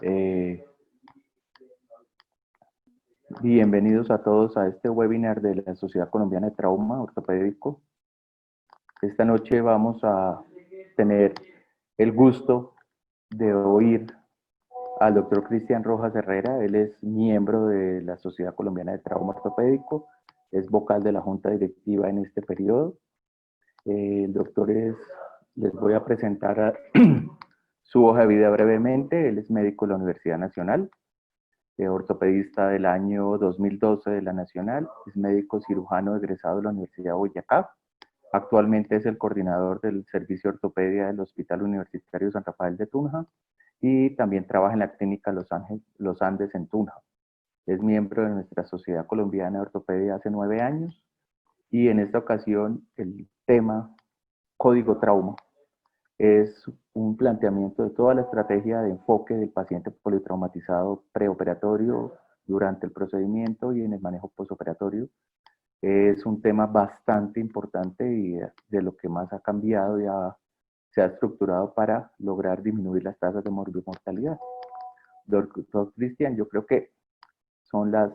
Eh, Bienvenidos a todos a este webinar de la Sociedad Colombiana de Trauma Ortopédico. Esta noche vamos a tener el gusto de oír al doctor Cristian Rojas Herrera. Él es miembro de la Sociedad Colombiana de Trauma Ortopédico, es vocal de la Junta Directiva en este periodo. El doctor les voy a presentar su hoja de vida brevemente. Él es médico de la Universidad Nacional, ortopedista del año 2012 de la Nacional, es médico cirujano egresado de la Universidad de Boyacá. Actualmente es el coordinador del Servicio de Ortopedia del Hospital Universitario San Rafael de Tunja y también trabaja en la clínica Los Andes en Tunja. Es miembro de nuestra Sociedad Colombiana de Ortopedia hace 9 años y en esta ocasión el tema Código Trauma es un planteamiento de toda la estrategia de enfoque del paciente politraumatizado preoperatorio, durante el procedimiento y en el manejo postoperatorio. Es un tema bastante importante y de lo que más ha cambiado y se ha estructurado para lograr disminuir las tasas de morbimortalidad. Doctor Cristian, yo creo que son las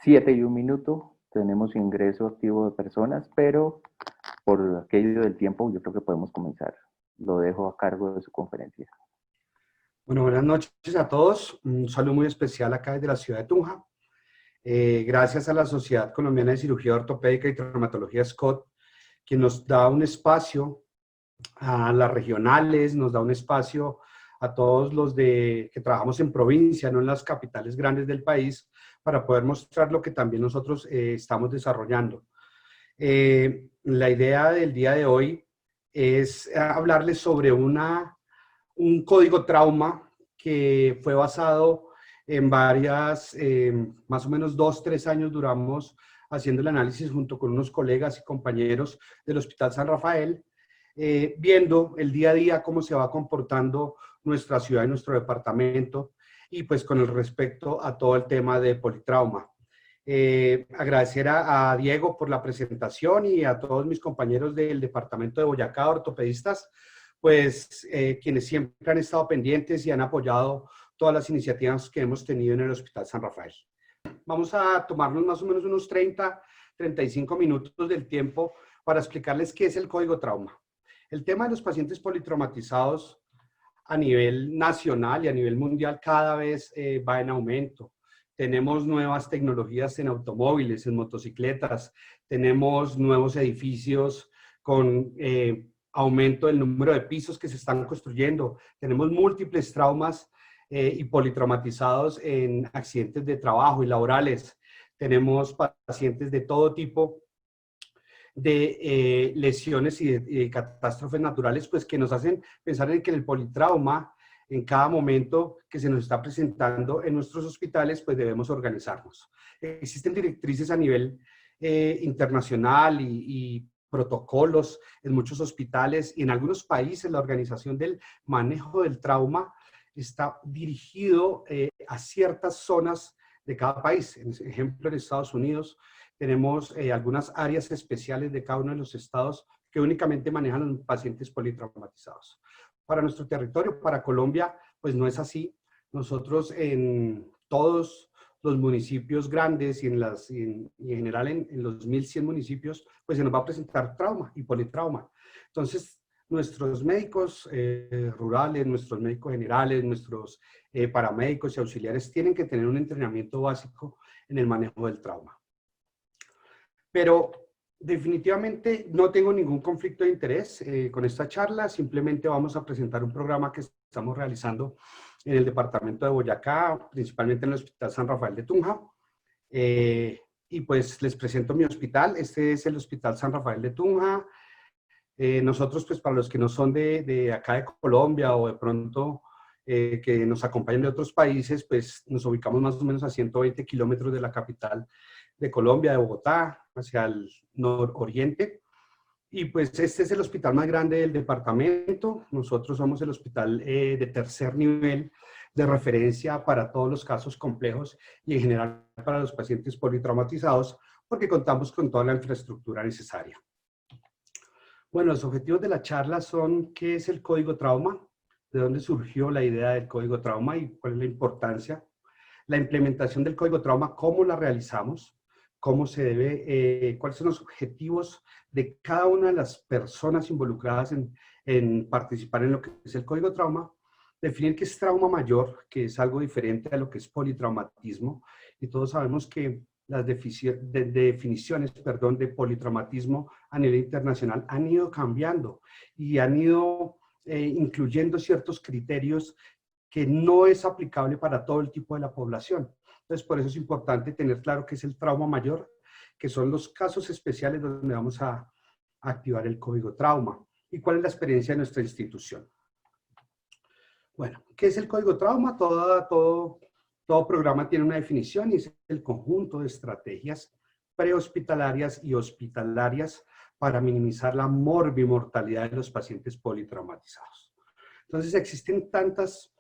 7:01. Tenemos ingreso activo de personas, pero por aquello del tiempo yo creo que podemos comenzar. Lo dejo a cargo de su conferencia. Bueno, buenas noches a todos. Un saludo muy especial acá desde la ciudad de Tunja. Gracias a la Sociedad Colombiana de Cirugía Ortopédica y Traumatología SCOT, que nos da un espacio a las regionales, nos da un espacio a todos los que trabajamos en provincia, no en las capitales grandes del país, para poder mostrar lo que también nosotros estamos desarrollando. La idea del día de hoy es hablarles sobre un código trauma que fue basado en varias, más o menos 2-3 años duramos haciendo el análisis junto con unos colegas y compañeros del Hospital San Rafael, viendo el día a día cómo se va comportando nuestra ciudad y nuestro departamento, y pues con el respecto a todo el tema de politrauma. Agradecer a Diego por la presentación y a todos mis compañeros del departamento de Boyacá, ortopedistas, pues quienes siempre han estado pendientes y han apoyado todas las iniciativas que hemos tenido en el Hospital San Rafael. Vamos a tomarnos más o menos unos 30-35 minutos del tiempo para explicarles qué es el código trauma. El tema de los pacientes politraumatizados a nivel nacional y a nivel mundial cada vez va en aumento. Tenemos nuevas tecnologías en automóviles, en motocicletas, tenemos nuevos edificios con aumento del número de pisos que se están construyendo, tenemos múltiples traumas y politraumatizados en accidentes de trabajo y laborales, tenemos pacientes de todo tipo de lesiones y de catástrofes naturales, pues que nos hacen pensar en que el politrauma, en cada momento que se nos está presentando en nuestros hospitales, pues debemos organizarnos. Existen directrices a nivel internacional y protocolos en muchos hospitales y en algunos países la organización del manejo del trauma está dirigido a ciertas zonas de cada país. En ejemplo, en Estados Unidos tenemos algunas áreas especiales de cada uno de los estados que únicamente manejan a los pacientes politraumatizados. Para nuestro territorio, para Colombia, pues no es así. Nosotros en todos los municipios grandes y en general en los 1.100 municipios, pues se nos va a presentar trauma y politrauma. Entonces, nuestros médicos rurales, nuestros médicos generales, nuestros paramédicos y auxiliares tienen que tener un entrenamiento básico en el manejo del trauma. Pero definitivamente no tengo ningún conflicto de interés con esta charla, simplemente vamos a presentar un programa que estamos realizando en el departamento de Boyacá, principalmente en el Hospital San Rafael de Tunja. Y pues les presento mi hospital. Este es el Hospital San Rafael de Tunja. Nosotros, pues para los que no son de acá de Colombia o de pronto que nos acompañan de otros países, pues nos ubicamos más o menos a 120 kilómetros de la capital de Colombia, de Bogotá, hacia el nororiente. Y pues este es el hospital más grande del departamento. Nosotros somos el hospital de tercer nivel de referencia para todos los casos complejos y en general para los pacientes politraumatizados, porque contamos con toda la infraestructura necesaria. Bueno, los objetivos de la charla son: ¿qué es el código trauma? de dónde surgió la idea del código trauma y cuál es la importancia. La implementación del código trauma, cómo la realizamos, cómo se debe, cuáles son los objetivos de cada una de las personas involucradas en participar en lo que es el código trauma, definir qué es trauma mayor, que es algo diferente a lo que es politraumatismo, y todos sabemos que las definiciones, perdón, de politraumatismo a nivel internacional han ido cambiando y han ido incluyendo ciertos criterios que no es aplicable para todo el tipo de la población. Entonces, por eso es importante tener claro qué es el trauma mayor, que son los casos especiales donde vamos a activar el código trauma y cuál es la experiencia de nuestra institución. Bueno, ¿qué es el código trauma? Todo programa tiene una definición y es el conjunto de estrategias prehospitalarias y hospitalarias para minimizar la morbimortalidad de los pacientes politraumatizados. Entonces, existen tantas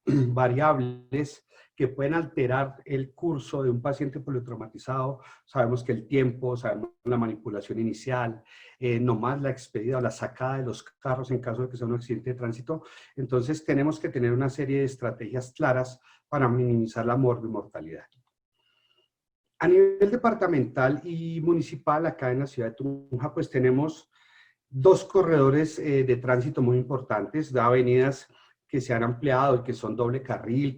variables que pueden alterar el curso de un paciente politraumatizado. Sabemos que el tiempo, sabemos la manipulación inicial, nomás la expedida o la sacada de los carros en caso de que sea un accidente de tránsito. Entonces tenemos que tener una serie de estrategias claras para minimizar la morbimortalidad. A nivel departamental y municipal, acá en la ciudad de Tunja, pues tenemos dos corredores de tránsito muy importantes, de avenidas que se han ampliado y que son doble carril,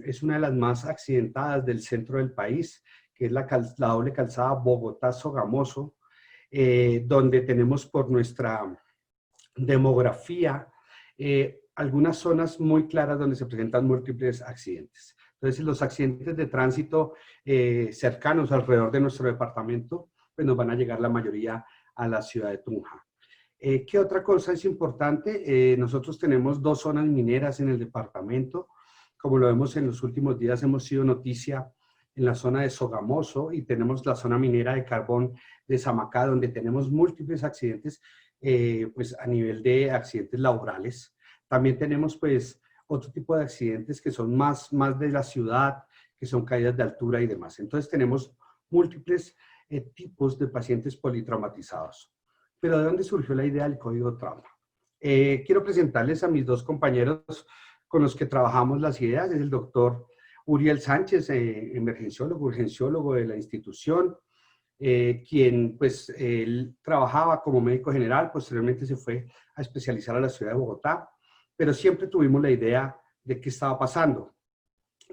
es una de las más accidentadas del centro del país, que es la doble calzada Bogotá-Sogamoso, donde tenemos por nuestra demografía algunas zonas muy claras donde se presentan múltiples accidentes. Entonces, los accidentes de tránsito cercanos alrededor de nuestro departamento, pues nos van a llegar la mayoría a la ciudad de Tunja. ¿Qué otra cosa es importante? Nosotros tenemos dos zonas mineras en el departamento. Como lo vemos en los últimos días, hemos sido noticia en la zona de Sogamoso y tenemos la zona minera de carbón de Samacá, donde tenemos múltiples accidentes pues a nivel de accidentes laborales. También tenemos pues otro tipo de accidentes que son más de la ciudad, que son caídas de altura y demás. Entonces tenemos múltiples tipos de pacientes politraumatizados. Pero ¿de dónde surgió la idea del código trauma? Quiero presentarles a mis dos compañeros con los que trabajamos las ideas. Es el doctor Uriel Sánchez, emergenciólogo, urgenciólogo de la institución, quien pues él trabajaba como médico general, posteriormente se fue a especializar a la ciudad de Bogotá, pero siempre tuvimos la idea de qué estaba pasando.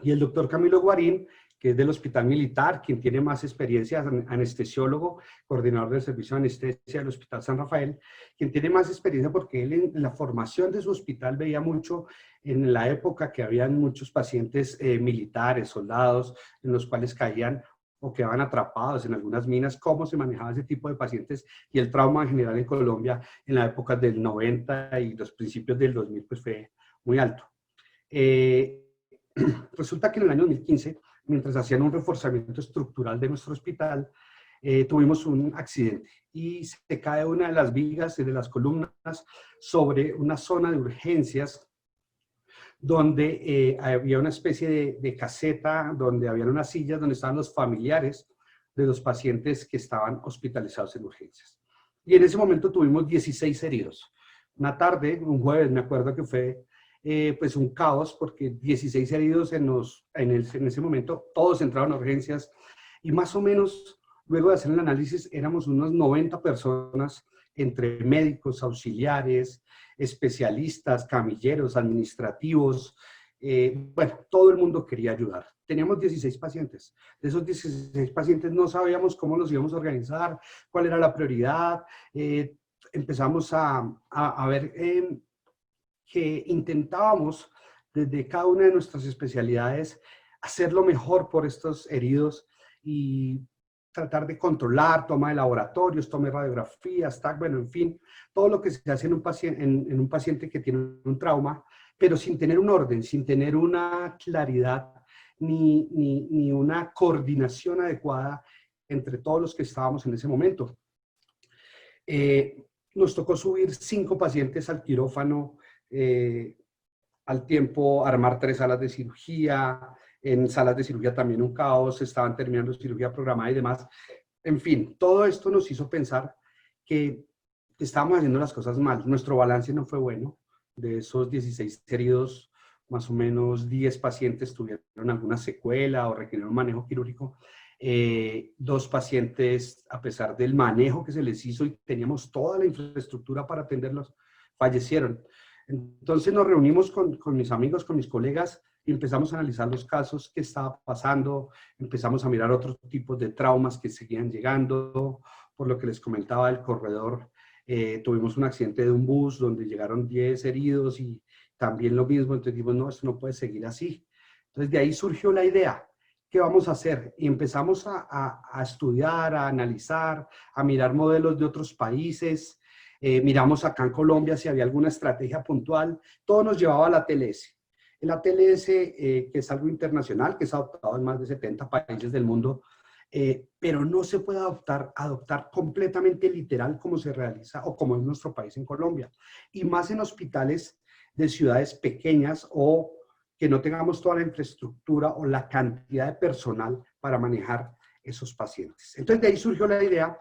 Y el doctor Camilo Guarín, que es del Hospital Militar, quien tiene más experiencia, anestesiólogo, coordinador del servicio de anestesia del Hospital San Rafael, quien tiene más experiencia porque él en la formación de su hospital veía mucho en la época que habían muchos pacientes militares, soldados, en los cuales caían o quedaban atrapados en algunas minas, cómo se manejaba ese tipo de pacientes y el trauma en general en Colombia en la época del 90 y los principios del 2000 pues fue muy alto. Resulta que en el año 2015, mientras hacían un reforzamiento estructural de nuestro hospital, tuvimos un accidente y se cae una de las vigas y de las columnas sobre una zona de urgencias donde había una especie de caseta, donde habían unas sillas donde estaban los familiares de los pacientes que estaban hospitalizados en urgencias. Y en ese momento tuvimos 16 heridos. Una tarde, un jueves, me acuerdo que fue pues un caos, porque 16 heridos en ese momento, todos entraron a urgencias, y más o menos, luego de hacer el análisis, éramos unas 90 personas, entre médicos, auxiliares, especialistas, camilleros, administrativos, bueno, todo el mundo quería ayudar. Teníamos 16 pacientes. De esos 16 pacientes no sabíamos cómo los íbamos a organizar, cuál era la prioridad. Empezamos a ver que intentábamos desde cada una de nuestras especialidades hacer lo mejor por estos heridos y tratar de controlar, toma de laboratorios, toma de radiografías, bueno, en fin, todo lo que se hace en un paciente que tiene un trauma, pero sin tener un orden, sin tener una claridad ni una coordinación adecuada entre todos los que estábamos en ese momento. Nos tocó subir 5 pacientes al quirófano, al tiempo armar 3 salas de cirugía, en salas de cirugía también un caos, estaban terminando cirugía programada y demás. En fin, todo esto nos hizo pensar que estábamos haciendo las cosas mal, nuestro balance no fue bueno, De esos 16 heridos, más o menos 10 pacientes tuvieron alguna secuela o requirieron manejo quirúrgico. 2 pacientes, a pesar del manejo que se les hizo y teníamos toda la infraestructura para atenderlos, fallecieron. Entonces nos reunimos con mis amigos, con mis colegas, y empezamos a analizar los casos que estaba pasando, empezamos a mirar otros tipos de traumas que seguían llegando. Por lo que les comentaba del corredor, tuvimos un accidente de un bus donde llegaron 10 heridos y también lo mismo. Entonces dijimos, no, esto no puede seguir así. Entonces de ahí surgió la idea, ¿qué vamos a hacer? Y empezamos a estudiar, a analizar, a mirar modelos de otros países. Miramos acá en Colombia si había alguna estrategia puntual. Todo nos llevaba a la TLS. El ATLS, que es algo internacional, que es adoptado en más de 70 países del mundo, pero no se puede adoptar completamente literal como se realiza o como en nuestro país en Colombia. Y más en hospitales de ciudades pequeñas o que no tengamos toda la infraestructura o la cantidad de personal para manejar esos pacientes. Entonces de ahí surgió la idea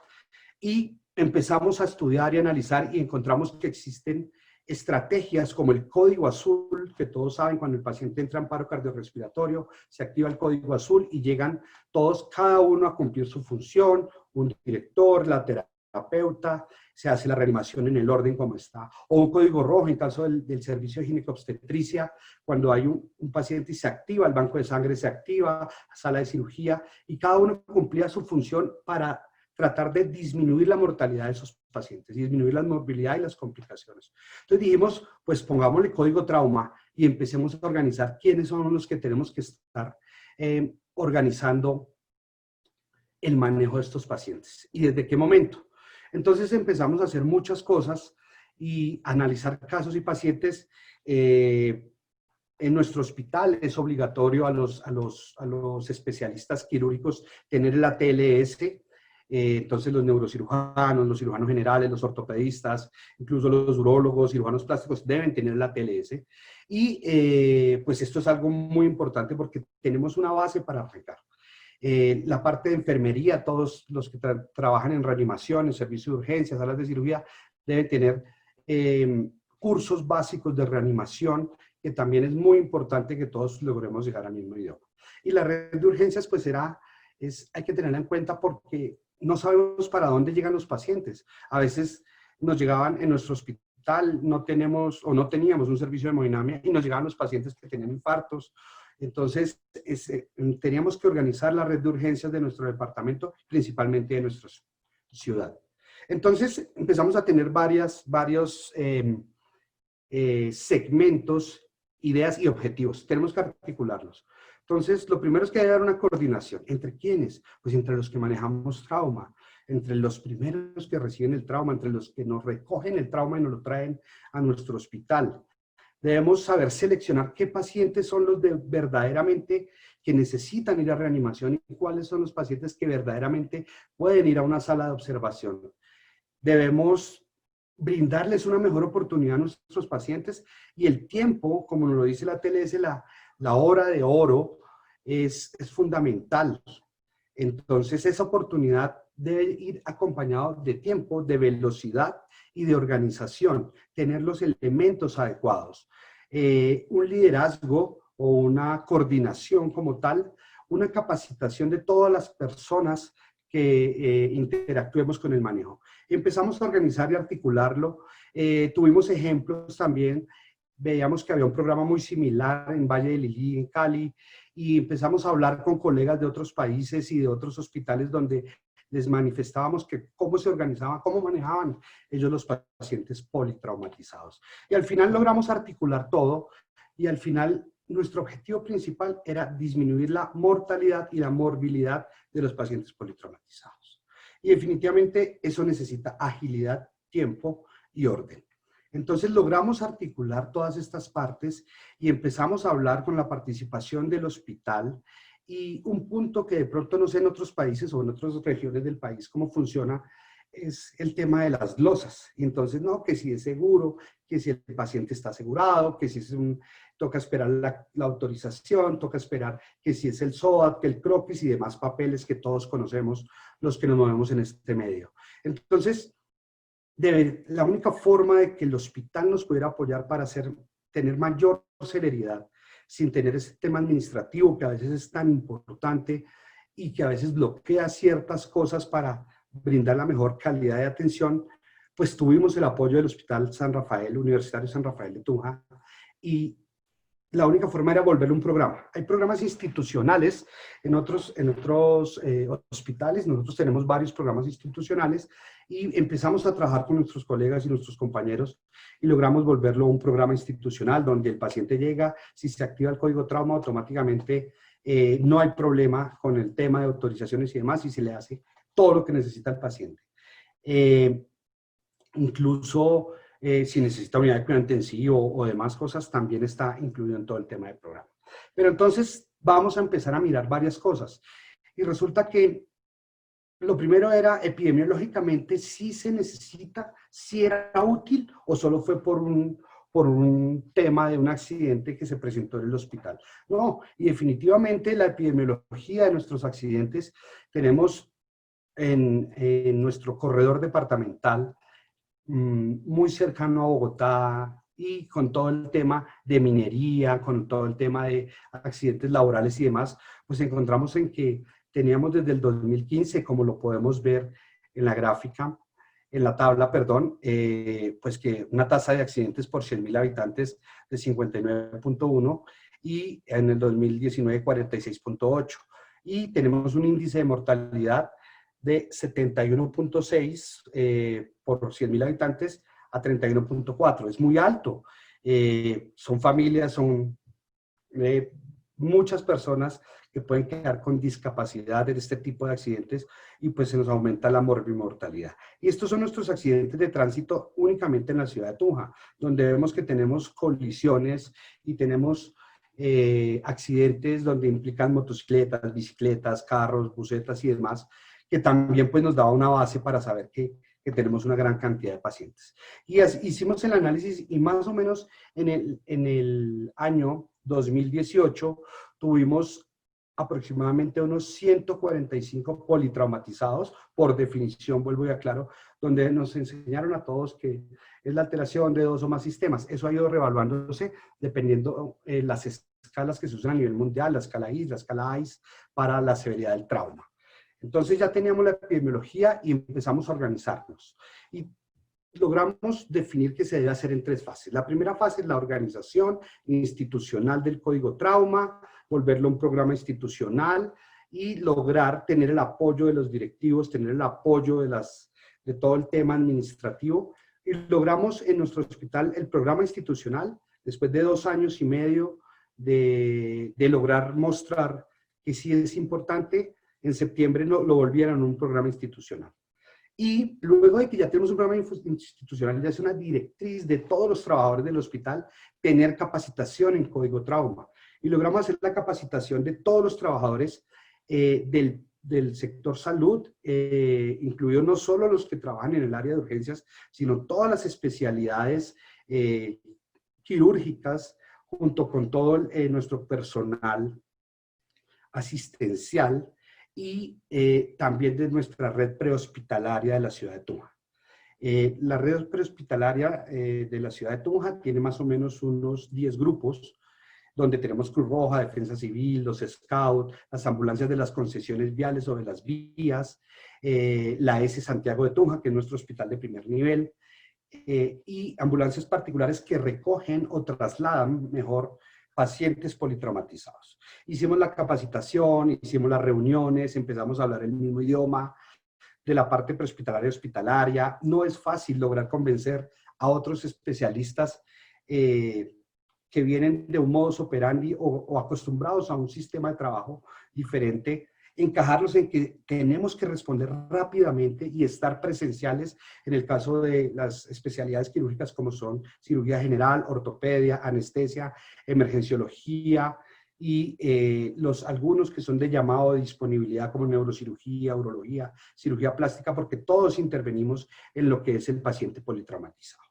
y empezamos a estudiar y analizar y encontramos que existen estrategias como el código azul, que todos saben, cuando el paciente entra en paro cardiorrespiratorio, se activa el código azul y llegan todos, cada uno a cumplir su función, un director, la terapeuta, se hace la reanimación en el orden como está, o un código rojo en caso del servicio de ginecobstetricia, cuando hay un paciente y se activa, el banco de sangre se activa, sala de cirugía, y cada uno cumplía su función para tratar de disminuir la mortalidad de esos pacientes, disminuir la morbilidad y las complicaciones. Entonces dijimos, pues pongámosle código trauma y empecemos a organizar quiénes son los que tenemos que estar organizando el manejo de estos pacientes y desde qué momento. Entonces empezamos a hacer muchas cosas y analizar casos y pacientes. En nuestro hospital es obligatorio a los especialistas quirúrgicos tener el ATLS. Entonces los neurocirujanos, los cirujanos generales, los ortopedistas, incluso los urólogos, cirujanos plásticos deben tener la TLS. Y pues esto es algo muy importante porque tenemos una base para arrancar. La parte de enfermería, todos los que trabajan en reanimación, en servicio de urgencias, salas de cirugía, deben tener cursos básicos de reanimación, que también es muy importante que todos logremos llegar al mismo idioma. Y la red de urgencias pues hay que tenerla en cuenta porque no sabemos para dónde llegan los pacientes. A veces nos llegaban en nuestro hospital, no teníamos un servicio de hemodinamia y nos llegaban los pacientes que tenían infartos. Entonces, teníamos que organizar la red de urgencias de nuestro departamento, principalmente de nuestra ciudad. Entonces, empezamos a tener varios segmentos, ideas y objetivos. Tenemos que articularlos. Entonces, lo primero es que debe haber una coordinación. ¿Entre quiénes? Pues entre los que manejamos trauma, entre los primeros que reciben el trauma, entre los que nos recogen el trauma y nos lo traen a nuestro hospital. Debemos saber seleccionar qué pacientes son los verdaderamente que necesitan ir a reanimación y cuáles son los pacientes que verdaderamente pueden ir a una sala de observación. Debemos brindarles una mejor oportunidad a nuestros pacientes y el tiempo, como nos lo dice la TLS, la hora de oro es fundamental. Entonces, esa oportunidad debe ir acompañado de tiempo, de velocidad y de organización, tener los elementos adecuados. Un liderazgo o una coordinación como tal, una capacitación de todas las personas que interactuemos con el manejo. Empezamos a organizar y articularlo. Tuvimos ejemplos también. Veíamos que había un programa muy similar en Valle de Lili, en Cali, y empezamos a hablar con colegas de otros países y de otros hospitales donde les manifestábamos que cómo se organizaban, cómo manejaban ellos los pacientes politraumatizados. Y al final logramos articular todo y al final nuestro objetivo principal era disminuir la mortalidad y la morbilidad de los pacientes politraumatizados. Y definitivamente eso necesita agilidad, tiempo y orden. Entonces logramos articular todas estas partes y empezamos a hablar con la participación del hospital. Y un punto que de pronto no sé en otros países o en otras regiones del país cómo funciona es el tema de las glosas. Y entonces, no, que si es seguro, que si el paciente está asegurado, que si toca esperar la autorización, toca esperar que si es el SOAT, que el CROPIS y demás papeles que todos conocemos los que nos movemos en este medio. Entonces, la única forma de que el hospital nos pudiera apoyar para tener mayor celeridad, sin tener ese tema administrativo que a veces es tan importante y que a veces bloquea ciertas cosas para brindar la mejor calidad de atención, pues tuvimos el apoyo del Hospital San Rafael, Universitario San Rafael de Tunja, y la única forma era volverlo un programa. Hay programas institucionales en otros hospitales, nosotros tenemos varios programas institucionales y empezamos a trabajar con nuestros colegas y nuestros compañeros y logramos volverlo un programa institucional donde el paciente llega, si se activa el código trauma automáticamente no hay problema con el tema de autorizaciones y demás y se le hace todo lo que necesita el paciente. Incluso si necesita unidad de cuidado intensivo o demás cosas, también está incluido en todo el tema del programa. Pero entonces vamos a empezar a mirar varias cosas. Y resulta que lo primero era, epidemiológicamente, si se necesita, si era útil o solo fue por un tema de un accidente que se presentó en el hospital. No, y definitivamente la epidemiología de nuestros accidentes tenemos en nuestro corredor departamental, muy cercano a Bogotá y con todo el tema de minería, con todo el tema de accidentes laborales y demás, pues encontramos en que teníamos desde el 2015, como lo podemos ver en la gráfica, en la tabla, perdón, pues que una tasa de accidentes por 100.000 habitantes de 59.1 y en el 2019 46.8. Y tenemos un índice de mortalidad de 71.6 por 100.000 habitantes a 31.4. Es muy alto. Son familias, son muchas personas que pueden quedar con discapacidad de este tipo de accidentes y pues se nos aumenta la morbimortalidad. Y estos son nuestros accidentes de tránsito únicamente en la ciudad de Tunja, donde vemos que tenemos colisiones y tenemos accidentes donde implican motocicletas, bicicletas, carros, busetas y demás, que también pues nos daba una base para saber que tenemos una gran cantidad de pacientes. Y hicimos el análisis y más o menos en el año 2018 tuvimos aproximadamente unos 145 politraumatizados, por definición, vuelvo y aclaro, donde nos enseñaron a todos que es la alteración de 2 o más sistemas. Eso ha ido reevaluándose dependiendo las escalas que se usan a nivel mundial, la escala IS, la escala ICE, para la severidad del trauma. Entonces ya teníamos la epidemiología y empezamos a organizarnos. Y logramos definir que se debe hacer en 3 fases. La primera fase es la organización institucional del código trauma, volverlo un programa institucional y lograr tener el apoyo de los directivos, tener el apoyo de todo el tema administrativo. Y logramos en nuestro hospital el programa institucional, después de 2 años y medio de lograr mostrar que sí es importante. En septiembre lo volvieron un programa institucional. Y luego de que ya tenemos un programa institucional, ya es una directriz de todos los trabajadores del hospital tener capacitación en código trauma. Y logramos hacer la capacitación de todos los trabajadores del sector salud, incluidos no solo los que trabajan en el área de urgencias, sino todas las especialidades quirúrgicas, junto con todo nuestro personal asistencial, y también de nuestra red prehospitalaria de la ciudad de Tunja. La red prehospitalaria de la ciudad de Tunja tiene más o menos unos 10 grupos, donde tenemos Cruz Roja, Defensa Civil, los Scouts, las ambulancias de las concesiones viales o de las vías, la S Santiago de Tunja, que es nuestro hospital de primer nivel, y ambulancias particulares que recogen o trasladan mejor pacientes politraumatizados. Hicimos la capacitación, hicimos las reuniones, empezamos a hablar el mismo idioma de la parte prehospitalaria y hospitalaria. No es fácil lograr convencer a otros especialistas que vienen de un modus operandi o acostumbrados a un sistema de trabajo diferente, encajarlos en que tenemos que responder rápidamente y estar presenciales en el caso de las especialidades quirúrgicas como son cirugía general, ortopedia, anestesia, emergenciología y algunos que son de llamado de disponibilidad como neurocirugía, urología, cirugía plástica, porque todos intervenimos en lo que es el paciente politraumatizado.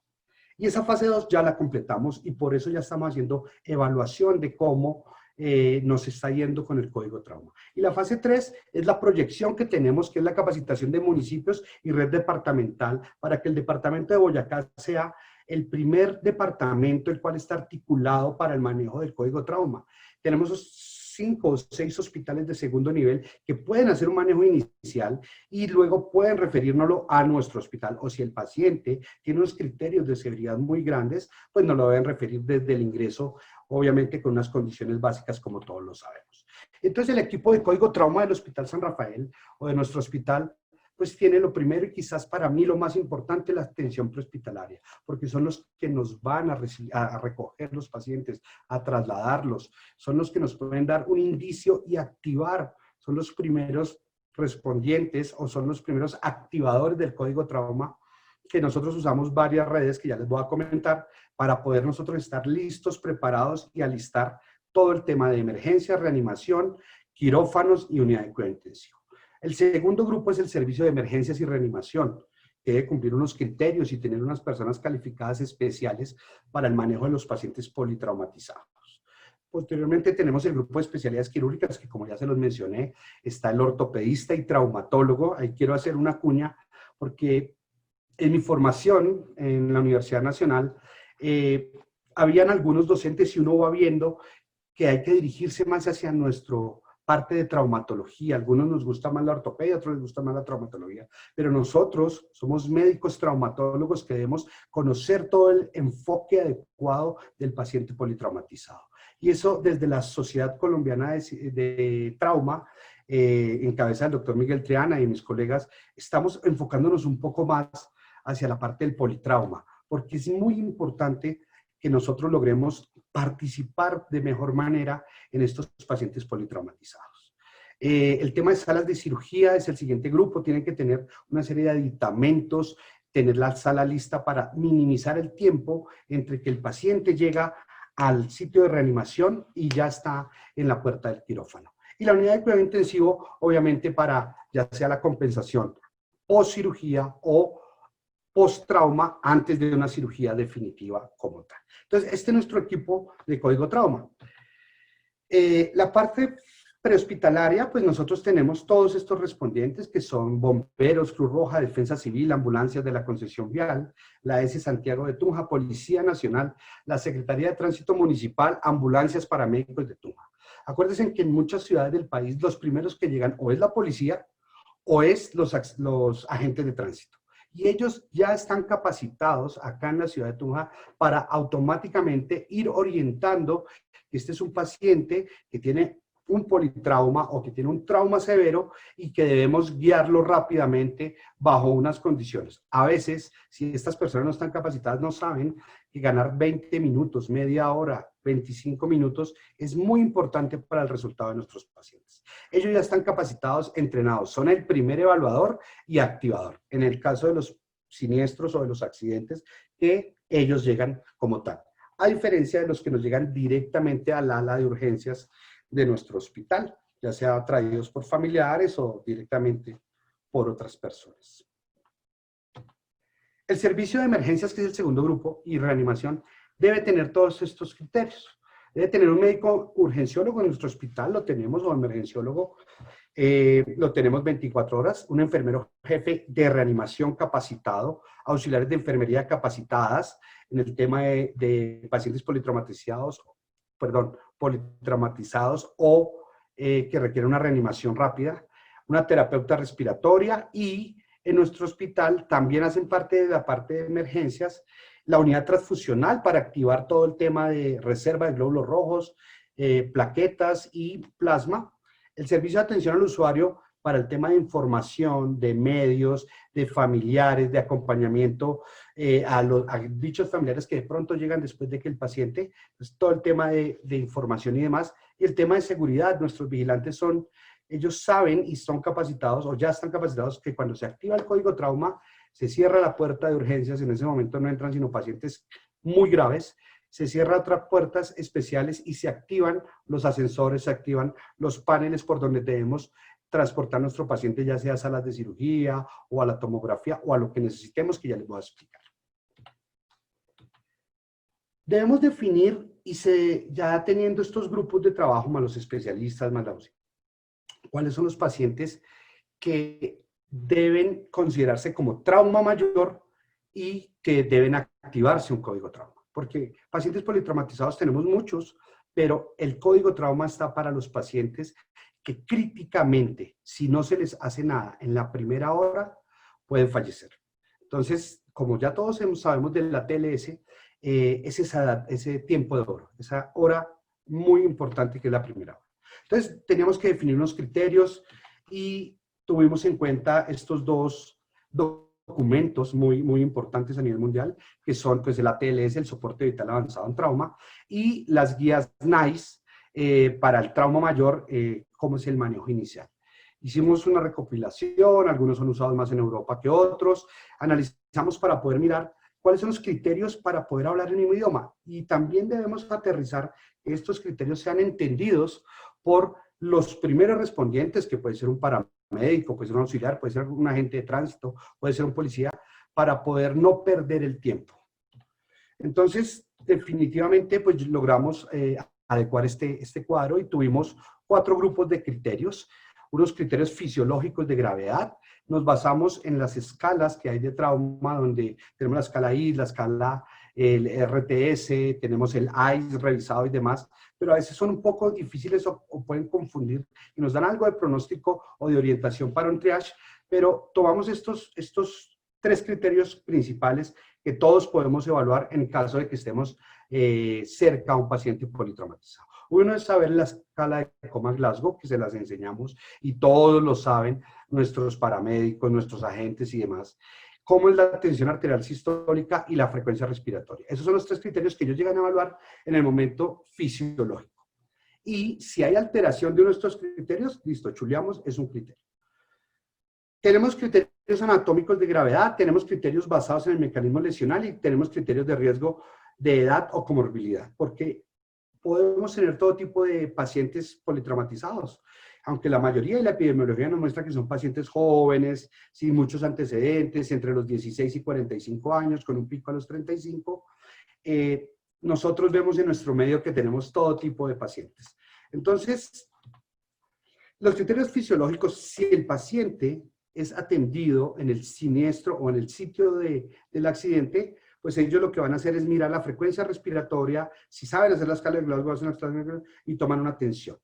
Y esa fase 2 ya la completamos y por eso ya estamos haciendo evaluación de cómo nos está yendo con el código trauma. Y la fase 3 es la proyección que tenemos, que es la capacitación de municipios y red departamental, para que el departamento de Boyacá sea el primer departamento el cual está articulado para el manejo del código trauma. Tenemos 5 o 6 hospitales de segundo nivel que pueden hacer un manejo inicial y luego pueden referírnoslo a nuestro hospital. O si el paciente tiene unos criterios de severidad muy grandes, pues nos lo deben referir desde el ingreso, obviamente con unas condiciones básicas como todos lo sabemos. Entonces el equipo de código trauma del Hospital San Rafael o de nuestro hospital pues tiene lo primero y quizás para mí lo más importante, la atención prehospitalaria, porque son los que nos van a recoger los pacientes, a trasladarlos, son los que nos pueden dar un indicio y activar, son los primeros respondientes o son los primeros activadores del código trauma, que nosotros usamos varias redes que ya les voy a comentar para poder nosotros estar listos, preparados y alistar todo el tema de emergencia, reanimación, quirófanos y unidad de cuidado intensivo. El segundo grupo es el servicio de emergencias y reanimación, que debe cumplir unos criterios y tener unas personas calificadas especiales para el manejo de los pacientes politraumatizados. Posteriormente tenemos el grupo de especialidades quirúrgicas, que como ya se los mencioné, está el ortopedista y traumatólogo. Ahí quiero hacer una cuña, porque en mi formación en la Universidad Nacional, habían algunos docentes y uno va viendo que hay que dirigirse más hacia nuestro parte de traumatología. Algunos nos gusta más la ortopedia, otros les gusta más la traumatología, pero nosotros somos médicos traumatólogos que debemos conocer todo el enfoque adecuado del paciente politraumatizado. Y eso desde la Sociedad Colombiana de Trauma, en cabeza del doctor Miguel Triana y mis colegas, estamos enfocándonos un poco más hacia la parte del politrauma, porque es muy importante que nosotros logremos participar de mejor manera en estos pacientes politraumatizados. El tema de salas de cirugía es el siguiente grupo. Tienen que tener una serie de aditamentos, tener la sala lista para minimizar el tiempo entre que el paciente llega al sitio de reanimación y ya está en la puerta del quirófano. Y la unidad de cuidado intensivo, obviamente, para ya sea la compensación o cirugía o post-trauma antes de una cirugía definitiva como tal. Entonces, este es nuestro equipo de código trauma. La parte prehospitalaria, pues nosotros tenemos todos estos respondientes que son bomberos, Cruz Roja, Defensa Civil, ambulancias de la concesión vial, la S Santiago de Tunja, Policía Nacional, la Secretaría de Tránsito Municipal, ambulancias paramédicos de Tunja. Acuérdense que en muchas ciudades del país los primeros que llegan o es la policía o es los agentes de tránsito. Y ellos ya están capacitados acá en la ciudad de Tunja para automáticamente ir orientando que este es un paciente que tiene un politrauma o que tiene un trauma severo y que debemos guiarlo rápidamente bajo unas condiciones. A veces, si estas personas no están capacitadas, no saben que ganar 20 minutos, media hora, 25 minutos es muy importante para el resultado de nuestros pacientes. Ellos ya están capacitados, entrenados, son el primer evaluador y activador. En el caso de los siniestros o de los accidentes, que ellos llegan como tal. A diferencia de los que nos llegan directamente al ala de urgencias de nuestro hospital, ya sea traídos por familiares o directamente por otras personas. El servicio de emergencias, que es el segundo grupo, y reanimación, debe tener todos estos criterios. Debe tener un médico urgenciólogo en nuestro hospital, lo tenemos, o emergenciólogo, lo tenemos 24 horas, un enfermero jefe de reanimación capacitado, auxiliares de enfermería capacitadas en el tema de pacientes politraumatizados o que requieren una reanimación rápida, una terapeuta respiratoria, y en nuestro hospital también hacen parte de la parte de emergencias la unidad transfusional para activar todo el tema de reserva de glóbulos rojos, plaquetas y plasma. El servicio de atención al usuario para el tema de información, de medios, de familiares, de acompañamiento a dichos familiares que de pronto llegan después de que el paciente, pues todo el tema de información y demás, y el tema de seguridad. Nuestros vigilantes ellos saben y son capacitados o ya están capacitados que cuando se activa el código trauma, se cierra la puerta de urgencias, en ese momento no entran sino pacientes muy graves, se cierran otras puertas especiales y se activan los ascensores, se activan los paneles por donde debemos transportar a nuestro paciente, ya sea a salas de cirugía o a la tomografía o a lo que necesitemos, que ya les voy a explicar. Debemos definir ya teniendo estos grupos de trabajo, más los especialistas, más la UCI, ¿cuáles son los pacientes que deben considerarse como trauma mayor y que deben activarse un código trauma? Porque pacientes politraumatizados tenemos muchos, pero el código trauma está para los pacientes que críticamente, si no se les hace nada en la primera hora, pueden fallecer. Entonces, como ya todos sabemos de la TLS, es ese tiempo de oro, esa hora muy importante que es la primera hora. Entonces, teníamos que definir unos criterios y tuvimos en cuenta estos dos documentos muy importantes a nivel mundial, que son pues el ATLS, el soporte vital avanzado en trauma, y las guías NICE para el trauma mayor, cómo es el manejo inicial. Hicimos una recopilación, algunos son usados más en Europa que otros, analizamos para poder mirar cuáles son los criterios para poder hablar en un idioma, y también debemos aterrizar que estos criterios sean entendidos por los primeros respondientes, que puede ser un paramédico, puede ser un auxiliar, puede ser un agente de tránsito, puede ser un policía, para poder no perder el tiempo. Entonces, definitivamente, pues logramos adecuar este cuadro y tuvimos 4 grupos de criterios, unos criterios fisiológicos de gravedad. Nos basamos en las escalas que hay de trauma, donde tenemos la escala I, la escala el RTS, tenemos el ICE revisado y demás, pero a veces son un poco difíciles o pueden confundir y nos dan algo de pronóstico o de orientación para un triage, pero tomamos estos 3 criterios principales que todos podemos evaluar en caso de que estemos cerca a un paciente politraumatizado. Uno es saber la escala de Coma-Glasgow, que se las enseñamos y todos lo saben, nuestros paramédicos, nuestros agentes y demás. Cómo es la tensión arterial sistólica y la frecuencia respiratoria. Esos son los 3 criterios que ellos llegan a evaluar en el momento fisiológico. Y si hay alteración de uno de estos criterios, listo, chuleamos, es un criterio. Tenemos criterios anatómicos de gravedad, tenemos criterios basados en el mecanismo lesional y tenemos criterios de riesgo de edad o comorbilidad, porque podemos tener todo tipo de pacientes politraumatizados, aunque la mayoría de la epidemiología nos muestra que son pacientes jóvenes, sin muchos antecedentes, entre los 16 y 45 años, con un pico a los 35. Nosotros vemos en nuestro medio que tenemos todo tipo de pacientes. Entonces, los criterios fisiológicos, si el paciente es atendido en el siniestro o en el sitio del accidente, pues ellos lo que van a hacer es mirar la frecuencia respiratoria, si saben hacer la escala de Glasgow, hacen la escala de Glasgow y toman una tensión.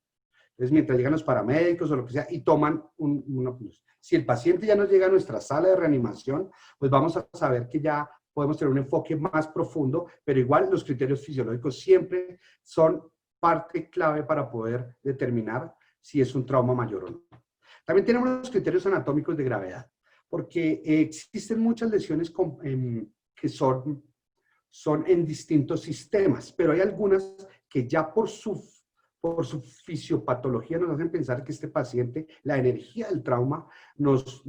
Entonces, mientras llegan los paramédicos o lo que sea, y toman una. Si el paciente ya nos llega a nuestra sala de reanimación, pues vamos a saber que ya podemos tener un enfoque más profundo, pero igual los criterios fisiológicos siempre son parte clave para poder determinar si es un trauma mayor o no. También tenemos los criterios anatómicos de gravedad, porque existen muchas lesiones que son en distintos sistemas, pero hay algunas que ya por su fisiopatología nos hacen pensar que este paciente, la energía del trauma, nos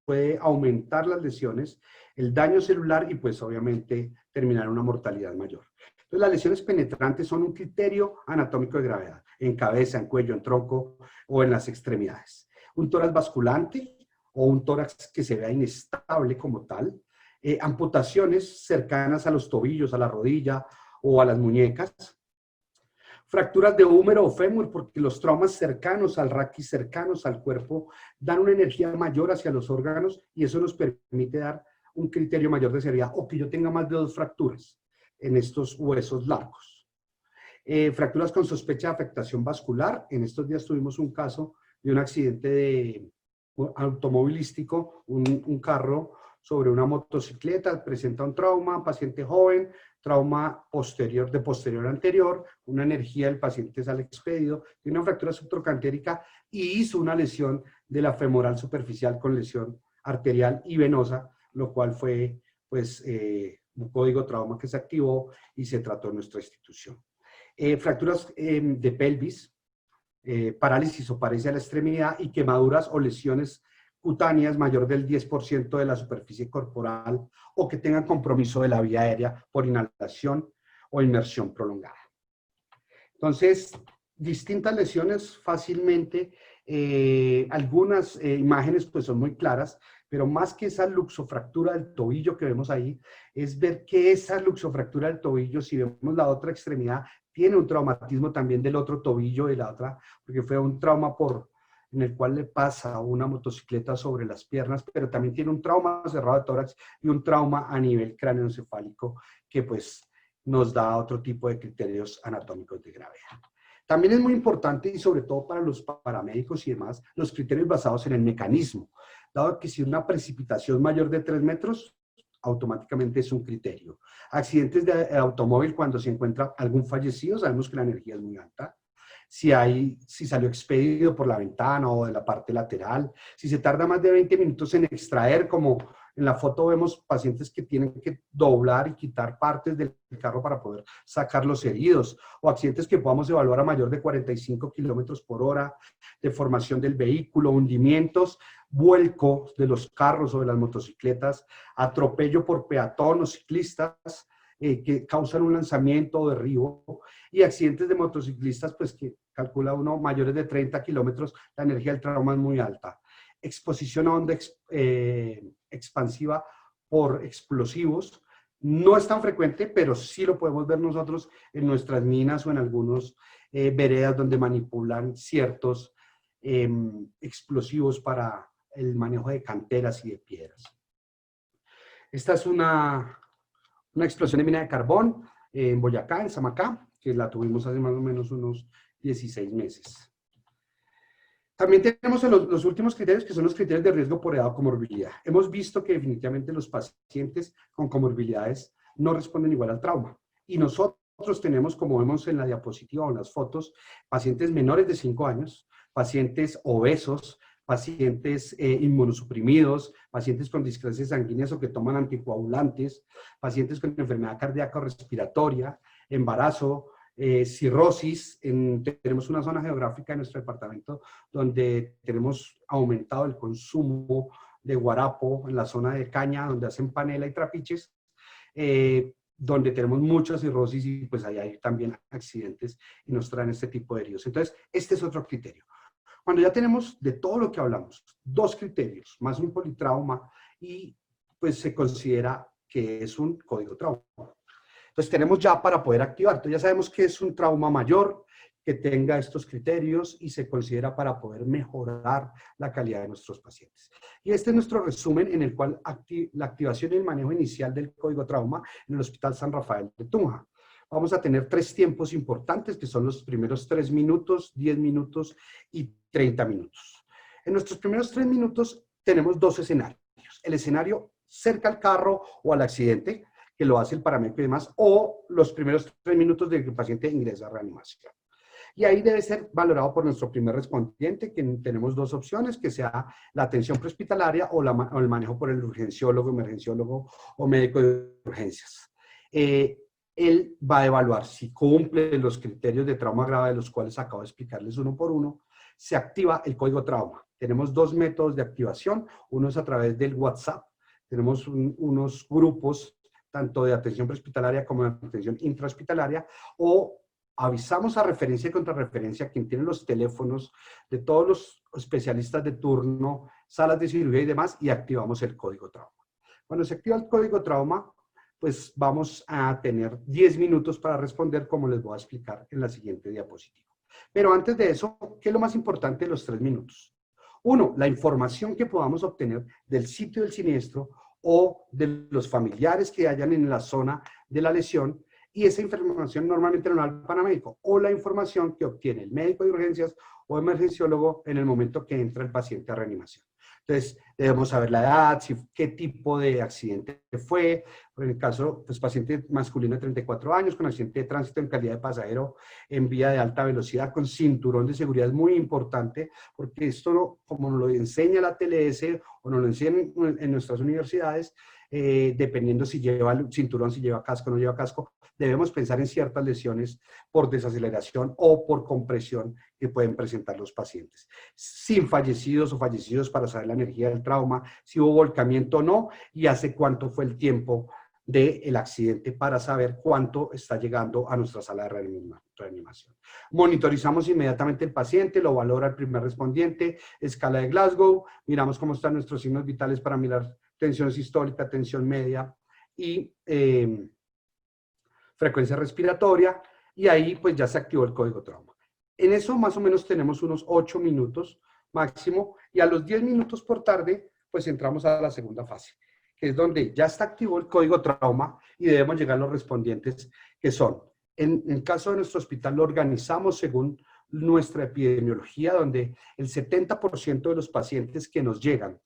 puede aumentar las lesiones, el daño celular y pues obviamente terminar en una mortalidad mayor. Entonces las lesiones penetrantes son un criterio anatómico de gravedad, en cabeza, en cuello, en tronco o en las extremidades. Un tórax basculante o un tórax que se vea inestable como tal, amputaciones cercanas a los tobillos, a la rodilla o a las muñecas, fracturas de húmero o fémur, porque los traumas cercanos al raquis, cercanos al cuerpo, dan una energía mayor hacia los órganos y eso nos permite dar un criterio mayor de severidad, o que yo tenga más de 2 fracturas en estos huesos largos. Fracturas con sospecha de afectación vascular. En estos días tuvimos un caso de un accidente automovilístico, un carro sobre una motocicleta, presenta un trauma, paciente joven, trauma posterior, de posterior anterior, una energía del paciente sale expedido, tiene una fractura subtroncantérica y hizo una lesión de la femoral superficial con lesión arterial y venosa, lo cual fue pues un código trauma que se activó y se trató en nuestra institución. Fracturas de pelvis, parálisis o paresia de la extremidad y quemaduras o lesiones cutáneas mayor del 10% de la superficie corporal o que tengan compromiso de la vía aérea por inhalación o inmersión prolongada. Entonces, distintas lesiones fácilmente Algunas imágenes pues son muy claras, pero más que esa luxofractura del tobillo que vemos ahí, es ver que esa luxofractura del tobillo, si vemos la otra extremidad, tiene un traumatismo también del otro tobillo de la otra, porque fue un trauma en el cual le pasa una motocicleta sobre las piernas, pero también tiene un trauma cerrado de tórax y un trauma a nivel cráneoencefálico que pues nos da otro tipo de criterios anatómicos de gravedad. También es muy importante, y sobre todo para los paramédicos y demás, los criterios basados en el mecanismo, dado que si una precipitación mayor de 3 metros, automáticamente es un criterio. Accidentes de automóvil, cuando se encuentra algún fallecido, sabemos que la energía es muy alta. Si salió expedido por la ventana o de la parte lateral, si se tarda más de 20 minutos en extraer, como en la foto vemos pacientes que tienen que doblar y quitar partes del carro para poder sacar los heridos, o accidentes que podamos evaluar a mayor de 45 kilómetros por hora, deformación del vehículo, hundimientos, vuelco de los carros o de las motocicletas, atropello por peatón o ciclistas, que causan un lanzamiento o derribo, y accidentes de motociclistas, pues que calcula uno mayores de 30 kilómetros, la energía del trauma es muy alta. Exposición a onda expansiva por explosivos, no es tan frecuente, pero sí lo podemos ver nosotros en nuestras minas o en algunos veredas donde manipulan ciertos explosivos para el manejo de canteras y de piedras. Esta es una explosión de mina de carbón en Boyacá, en Samacá, que la tuvimos hace más o menos unos 16 meses. También tenemos los últimos criterios, que son los criterios de riesgo por edad o comorbilidad. Hemos visto que definitivamente los pacientes con comorbilidades no responden igual al trauma. Y nosotros tenemos, como vemos en la diapositiva o en las fotos, pacientes menores de 5 años, pacientes obesos, pacientes inmunosuprimidos, pacientes con discrepancias sanguíneas o que toman anticoagulantes, pacientes con enfermedad cardíaca o respiratoria, embarazo, cirrosis. Tenemos una zona geográfica en nuestro departamento donde tenemos aumentado el consumo de guarapo en la zona de caña, donde hacen panela y trapiches, donde tenemos mucha cirrosis y pues ahí hay también accidentes y nos traen este tipo de heridos. Entonces, este es otro criterio. Cuando ya tenemos de todo lo que hablamos, 2 criterios, más un politrauma, y pues se considera que es un código trauma. Entonces tenemos ya para poder activar. Entonces ya sabemos que es un trauma mayor, que tenga estos criterios y se considera para poder mejorar la calidad de nuestros pacientes. Y este es nuestro resumen en el cual la activación y el manejo inicial del código trauma en el Hospital San Rafael de Tunja. Vamos a tener 3 tiempos importantes, que son los primeros 3 minutos, 10 minutos y 30 minutos. En nuestros primeros 3 minutos tenemos 2 escenarios. El escenario cerca al carro o al accidente, que lo hace el paramédico y demás, o los primeros 3 minutos de que el paciente ingresa a reanimación. Y ahí debe ser valorado por nuestro primer respondiente, que tenemos 2 opciones, que sea la atención prehospitalaria o el manejo por el urgenciólogo, emergenciólogo o médico de urgencias. Él va a evaluar si cumple los criterios de trauma grave, de los cuales acabo de explicarles uno por uno. Se activa el código trauma. Tenemos 2 métodos de activación. Uno es a través del WhatsApp. Tenemos unos grupos tanto de atención prehospitalaria como de atención intrahospitalaria, o avisamos a referencia y contrarreferencia, quien tiene los teléfonos de todos los especialistas de turno, salas de cirugía y demás, y activamos el código trauma. Cuando se activa el código trauma, pues vamos a tener 10 minutos para responder, como les voy a explicar en la siguiente diapositiva. Pero antes de eso, ¿qué es lo más importante de los 3 minutos? 1, la información que podamos obtener del sitio del siniestro o de los familiares que hayan en la zona de la lesión, y esa información normalmente no la da el paramédico, o la información que obtiene el médico de urgencias o emergenciólogo en el momento que entra el paciente a reanimación. Entonces, debemos saber la edad, qué tipo de accidente fue. En el caso, pues, paciente masculino de 34 años con accidente de tránsito en calidad de pasajero en vía de alta velocidad con cinturón de seguridad. Es muy importante porque esto, como nos lo enseña la TLS o nos lo enseñan en nuestras universidades, dependiendo si lleva el cinturón, si lleva casco o no lleva casco, debemos pensar en ciertas lesiones por desaceleración o por compresión que pueden presentar los pacientes. Sin fallecidos o fallecidos, para saber la energía del trauma, si hubo volcamiento o no, y hace cuánto fue el tiempo del accidente para saber cuánto está llegando a nuestra sala de reanimación. Monitorizamos inmediatamente el paciente, lo valora el primer respondiente, escala de Glasgow, miramos cómo están nuestros signos vitales para mirar tensión sistólica, tensión media y frecuencia respiratoria, y ahí pues ya se activó el código trauma. En eso más o menos tenemos unos 8 minutos máximo, y a los 10 minutos por tarde pues entramos a la segunda fase, que es donde ya está activo el código trauma y debemos llegar a los respondientes, que son, en el caso de nuestro hospital lo organizamos según nuestra epidemiología, donde el 70% de los pacientes que nos llegan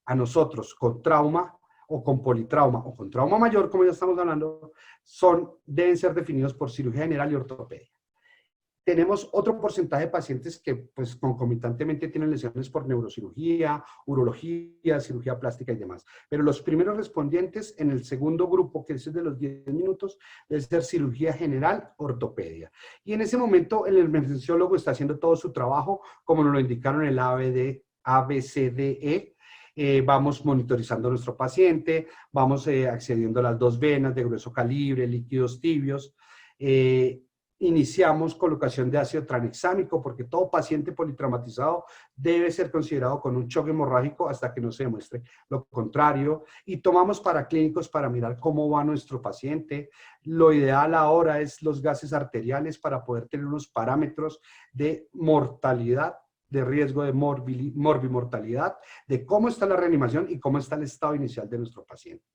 a nosotros con trauma o con politrauma o con trauma mayor, como ya estamos hablando, deben ser definidos por cirugía general y ortopedia. Tenemos otro porcentaje de pacientes que pues concomitantemente tienen lesiones por neurocirugía, urología, cirugía plástica y demás. Pero los primeros respondientes en el segundo grupo, que es el de los 10 minutos, debe ser cirugía general, ortopedia. Y en ese momento el emergenciólogo está haciendo todo su trabajo, como nos lo indicaron el ABCDE. Vamos monitorizando a nuestro paciente, vamos accediendo a las 2 venas de grueso calibre, líquidos tibios. Iniciamos colocación de ácido tranexámico, porque todo paciente politraumatizado debe ser considerado con un choque hemorrágico hasta que no se demuestre lo contrario. Y tomamos paraclínicos para mirar cómo va nuestro paciente. Lo ideal ahora es los gases arteriales para poder tener unos parámetros de mortalidad, de riesgo de morbimortalidad, de cómo está la reanimación y cómo está el estado inicial de nuestro paciente.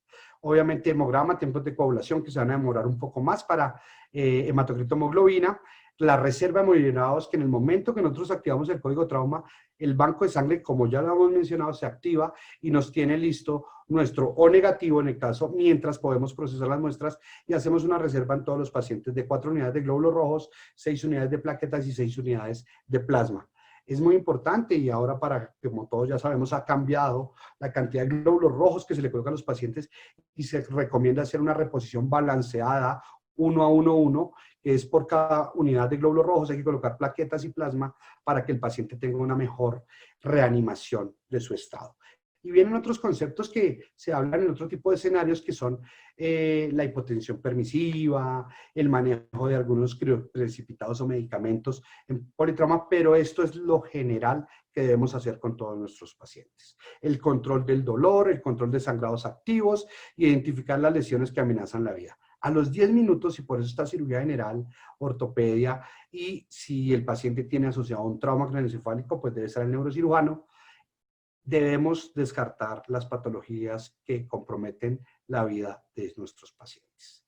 Obviamente hemograma, tiempos de coagulación que se van a demorar un poco más para hematocritohemoglobina, la reserva de hemoderivados, que en el momento que nosotros activamos el código trauma, el banco de sangre, como ya lo hemos mencionado, se activa y nos tiene listo nuestro O negativo en el caso, mientras podemos procesar las muestras, y hacemos una reserva en todos los pacientes de 4 unidades de glóbulos rojos, 6 unidades de plaquetas y 6 unidades de plasma. Es muy importante, y ahora, como todos ya sabemos, ha cambiado la cantidad de glóbulos rojos que se le coloca a los pacientes, y se recomienda hacer una reposición balanceada 1 a 1 a 1, que es por cada unidad de glóbulos rojos hay que colocar plaquetas y plasma para que el paciente tenga una mejor reanimación de su estado. Y vienen otros conceptos que se hablan en otro tipo de escenarios, que son la hipotensión permisiva, el manejo de algunos crioprecipitados o medicamentos en politrauma, pero esto es lo general que debemos hacer con todos nuestros pacientes. El control del dolor, el control de sangrados activos, identificar las lesiones que amenazan la vida. A los 10 minutos, y por eso está cirugía general, ortopedia, y si el paciente tiene asociado un trauma craneoencefálico, pues debe ser el neurocirujano. Debemos descartar las patologías que comprometen la vida de nuestros pacientes.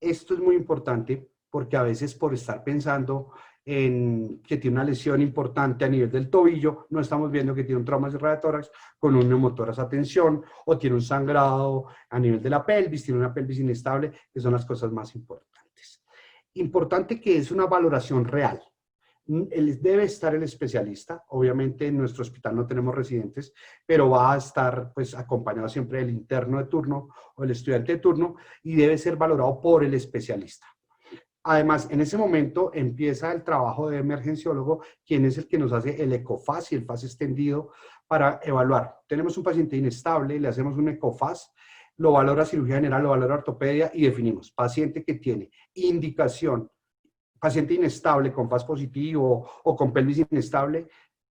Esto es muy importante porque a veces, por estar pensando en que tiene una lesión importante a nivel del tobillo, no estamos viendo que tiene un trauma de tórax con un neumotórax a tensión, o tiene un sangrado a nivel de la pelvis, tiene una pelvis inestable, que son las cosas más importantes. Importante que es una valoración real. Debe estar el especialista. Obviamente en nuestro hospital no tenemos residentes, pero va a estar pues acompañado siempre del interno de turno o el estudiante de turno, y debe ser valorado por el especialista. Además, en ese momento empieza el trabajo de emergenciólogo, quien es el que nos hace el ECOFAS y el FAS extendido para evaluar. Tenemos un paciente inestable, le hacemos un ECOFAS, lo valora cirugía general, lo valora ortopedia, y definimos paciente que tiene indicación, paciente inestable con FAS positivo o con pelvis inestable,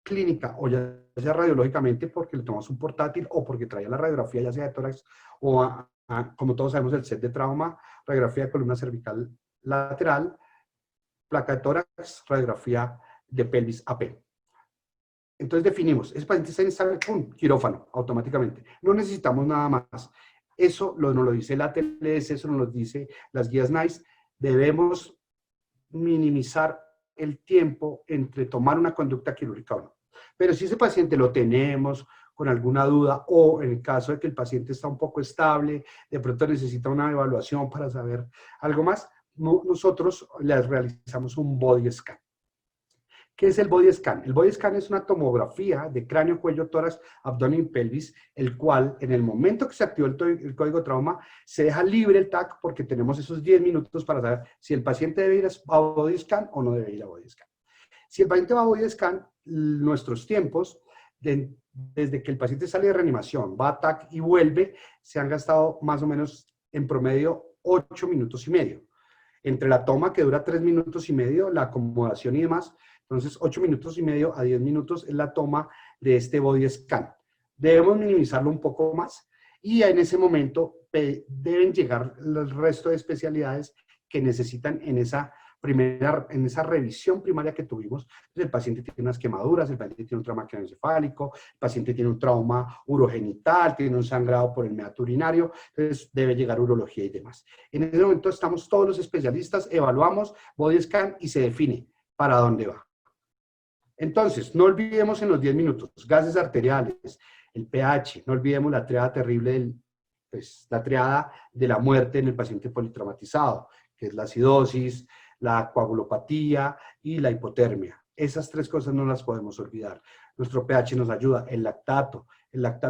clínica, o ya sea radiológicamente porque le tomamos un portátil o porque traía la radiografía ya sea de tórax o como todos sabemos, el set de trauma, radiografía de columna cervical lateral, placa de tórax, radiografía de pelvis AP. Entonces definimos, ese paciente está inestable, ¡pum!, quirófano, automáticamente. No necesitamos nada más. Eso nos lo dice la ATLS, eso nos lo dice las guías NICE. Debemos minimizar el tiempo entre tomar una conducta quirúrgica o no. Pero si ese paciente lo tenemos con alguna duda, o en el caso de que el paciente está un poco estable, de pronto necesita una evaluación para saber algo más, nosotros le realizamos un body scan. ¿Qué es el body scan? El body scan es una tomografía de cráneo, cuello, tórax, abdomen y pelvis, el cual en el momento que se activó el código trauma, se deja libre el TAC, porque tenemos esos 10 minutos para saber si el paciente debe ir a body scan o no debe ir a body scan. Si el paciente va a body scan, nuestros tiempos, desde que el paciente sale de reanimación, va a TAC y vuelve, se han gastado más o menos en promedio 8 minutos y medio. Entre la toma que dura 3 minutos y medio, la acomodación y demás, entonces 8 minutos y medio a 10 minutos es la toma de este body scan. Debemos minimizarlo un poco más y en ese momento deben llegar el resto de especialidades que necesitan en esa revisión primaria que tuvimos. Entonces, el paciente tiene unas quemaduras, el paciente tiene un trauma craneoencefálico, el paciente tiene un trauma urogenital, tiene un sangrado por el meato urinario, entonces debe llegar urología y demás. En ese momento estamos todos los especialistas, evaluamos body scan y se define para dónde va. Entonces, no olvidemos en los 10 minutos, gases arteriales, el pH, no olvidemos la triada terrible, la triada de la muerte en el paciente politraumatizado, que es la acidosis, la coagulopatía y la hipotermia. Esas 3 cosas no las podemos olvidar. Nuestro pH nos ayuda, el lactato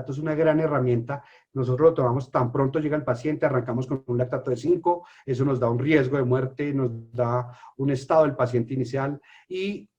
es una gran herramienta, nosotros lo tomamos tan pronto llega el paciente, arrancamos con un lactato de 5, eso nos da un riesgo de muerte, nos da un estado del paciente inicial,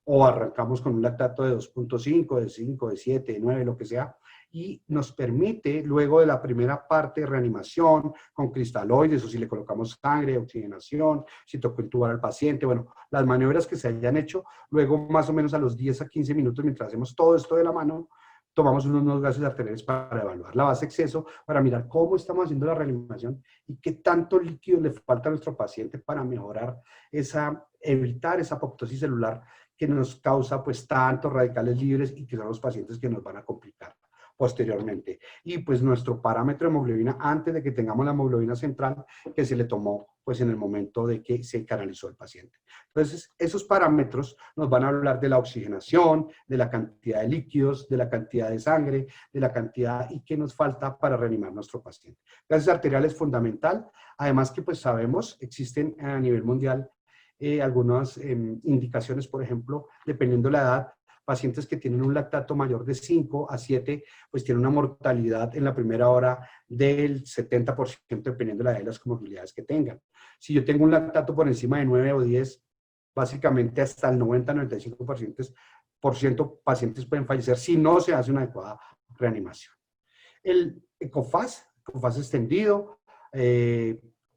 o arrancamos con un lactato de 2.5, de 5, de 7, de 9, lo que sea, y nos permite, luego de la primera parte de reanimación, con cristaloides, o si le colocamos sangre, oxigenación, si tocó intubar al paciente, bueno, las maniobras que se hayan hecho, luego más o menos a los 10 a 15 minutos, mientras hacemos todo esto de la mano, tomamos unos gases arteriales para evaluar la base exceso, para mirar cómo estamos haciendo la reanimación y qué tanto líquido le falta a nuestro paciente para mejorar evitar esa apoptosis celular que nos causa pues tantos radicales libres y que son los pacientes que nos van a complicar posteriormente. Y pues nuestro parámetro de hemoglobina antes de que tengamos la hemoglobina central que se le tomó pues en el momento de que se canalizó el paciente. Entonces, esos parámetros nos van a hablar de la oxigenación, de la cantidad de líquidos, de la cantidad de sangre, de la cantidad y qué nos falta para reanimar nuestro paciente. Gases arteriales es fundamental, además que pues sabemos, existen a nivel mundial algunas indicaciones, por ejemplo, dependiendo de la edad, pacientes que tienen un lactato mayor de 5 a 7, pues tienen una mortalidad en la primera hora del 70%, dependiendo de la edad y las comorbilidades que tengan. Si yo tengo un lactato por encima de 9 o 10, básicamente hasta el 90-95% pacientes pueden fallecer si no se hace una adecuada reanimación. El ECOFAS extendido,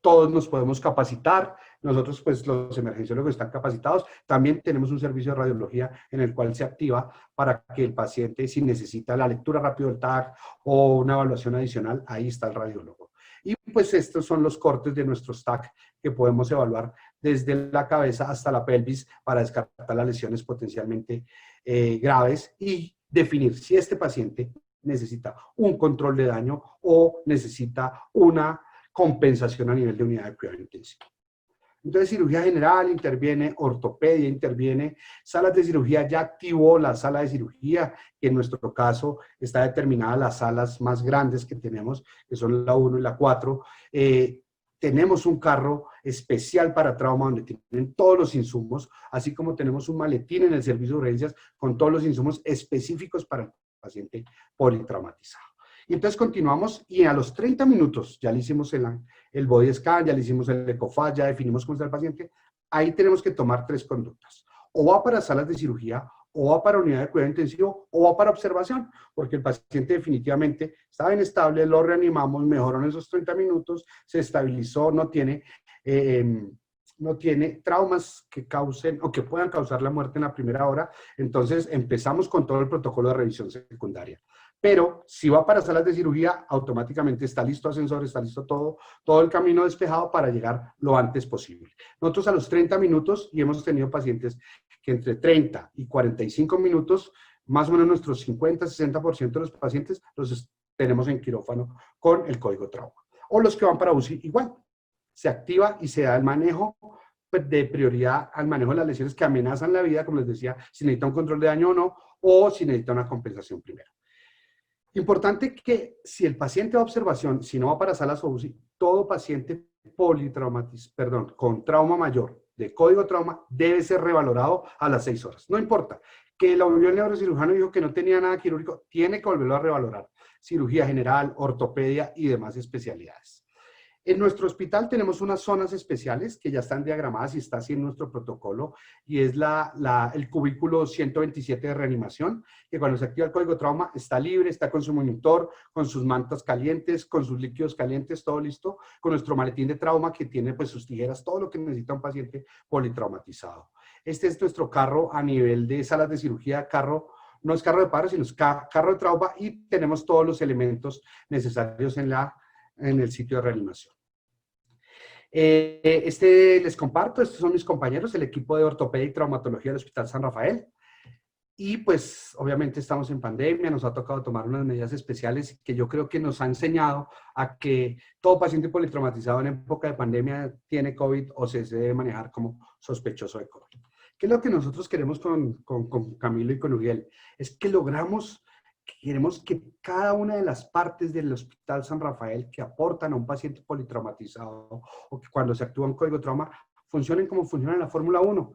todos nos podemos capacitar. Nosotros, pues, los emergenciólogos están capacitados. También tenemos un servicio de radiología en el cual se activa para que el paciente, si necesita la lectura rápida del TAC o una evaluación adicional, ahí está el radiólogo. Y pues estos son los cortes de nuestros TAC que podemos evaluar desde la cabeza hasta la pelvis para descartar las lesiones potencialmente graves y definir si este paciente necesita un control de daño o necesita una compensación a nivel de unidad de cuidado intensivo. Entonces, cirugía general interviene, ortopedia interviene, salas de cirugía ya activó la sala de cirugía, que en nuestro caso está determinada las salas más grandes que tenemos, que son la 1 y la 4. Tenemos un carro especial para trauma donde tienen todos los insumos, así como tenemos un maletín en el servicio de urgencias con todos los insumos específicos para el paciente politraumatizado. Y entonces continuamos y a los 30 minutos ya le hicimos el body scan, ya le hicimos el ECOFAS, ya definimos cómo está el paciente. Ahí tenemos que tomar 3 conductas. O va para salas de cirugía, o va para unidad de cuidado intensivo, o va para observación, porque el paciente definitivamente estaba inestable, lo reanimamos, mejoró en esos 30 minutos, se estabilizó, no tiene traumas que causen o que puedan causar la muerte en la primera hora. Entonces empezamos con todo el protocolo de revisión secundaria. Pero si va para salas de cirugía, automáticamente está listo ascensor, está listo todo el camino despejado para llegar lo antes posible. Nosotros a los 30 minutos, y hemos tenido pacientes que entre 30 y 45 minutos, más o menos nuestros 50-60% de los pacientes los tenemos en quirófano con el código trauma. O los que van para UCI, igual. Se activa y se da el manejo de prioridad al manejo de las lesiones que amenazan la vida, como les decía, si necesita un control de daño o no, o si necesita una compensación primero. Importante que si el paciente va a observación, si no va para salas o UCI, todo paciente con trauma mayor de código trauma debe ser revalorado a las 6 horas. No importa. Que el neurocirujano dijo que no tenía nada quirúrgico, tiene que volverlo a revalorar. Cirugía general, ortopedia y demás especialidades. En nuestro hospital tenemos unas zonas especiales que ya están diagramadas y está así en nuestro protocolo, y es el cubículo 127 de reanimación, que cuando se activa el código trauma está libre, está con su monitor, con sus mantas calientes, con sus líquidos calientes, todo listo, con nuestro maletín de trauma que tiene pues sus tijeras, todo lo que necesita un paciente politraumatizado. Este es nuestro carro a nivel de salas de cirugía, no es carro de paro, sino es carro de trauma, y tenemos todos los elementos necesarios en el sitio de reanimación. Les comparto, estos son mis compañeros, el equipo de ortopedia y traumatología del Hospital San Rafael. Y pues obviamente estamos en pandemia, nos ha tocado tomar unas medidas especiales que yo creo que nos ha enseñado a que todo paciente politraumatizado en época de pandemia tiene COVID o se debe manejar como sospechoso de COVID. ¿Qué es lo que nosotros queremos con Camilo y con Uriel? Es que queremos que cada una de las partes del Hospital San Rafael que aportan a un paciente politraumatizado o que cuando se actúa un código trauma funcionen como funciona en la Fórmula 1.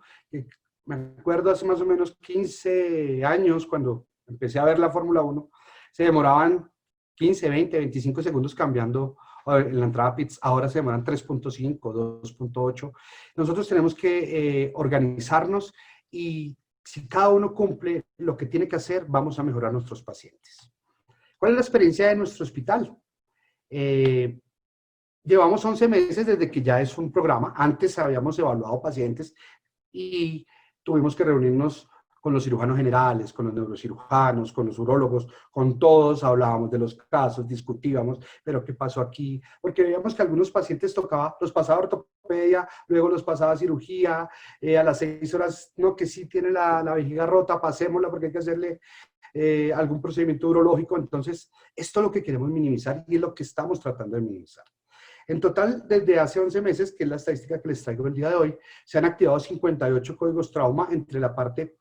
Me acuerdo hace más o menos 15 años cuando empecé a ver la Fórmula 1, se demoraban 15, 20, 25 segundos cambiando en la entrada a pits, ahora se demoran 3.5, 2.8. Nosotros tenemos que organizarnos y si cada uno cumple lo que tiene que hacer, vamos a mejorar nuestros pacientes. ¿Cuál es la experiencia de nuestro hospital? Llevamos 11 meses desde que ya es un programa. Antes habíamos evaluado pacientes y tuvimos que reunirnos con los cirujanos generales, con los neurocirujanos, con los urólogos, con todos, hablábamos de los casos, discutíamos, pero ¿qué pasó aquí? Porque veíamos que algunos pacientes los pasaba ortopedia, luego los pasaba cirugía, a las 6 horas, no, que sí tiene la vejiga rota, pasémosla porque hay que hacerle algún procedimiento urológico. Entonces, esto es lo que queremos minimizar y es lo que estamos tratando de minimizar. En total, desde hace 11 meses, que es la estadística que les traigo el día de hoy, se han activado 58 códigos trauma entre la parte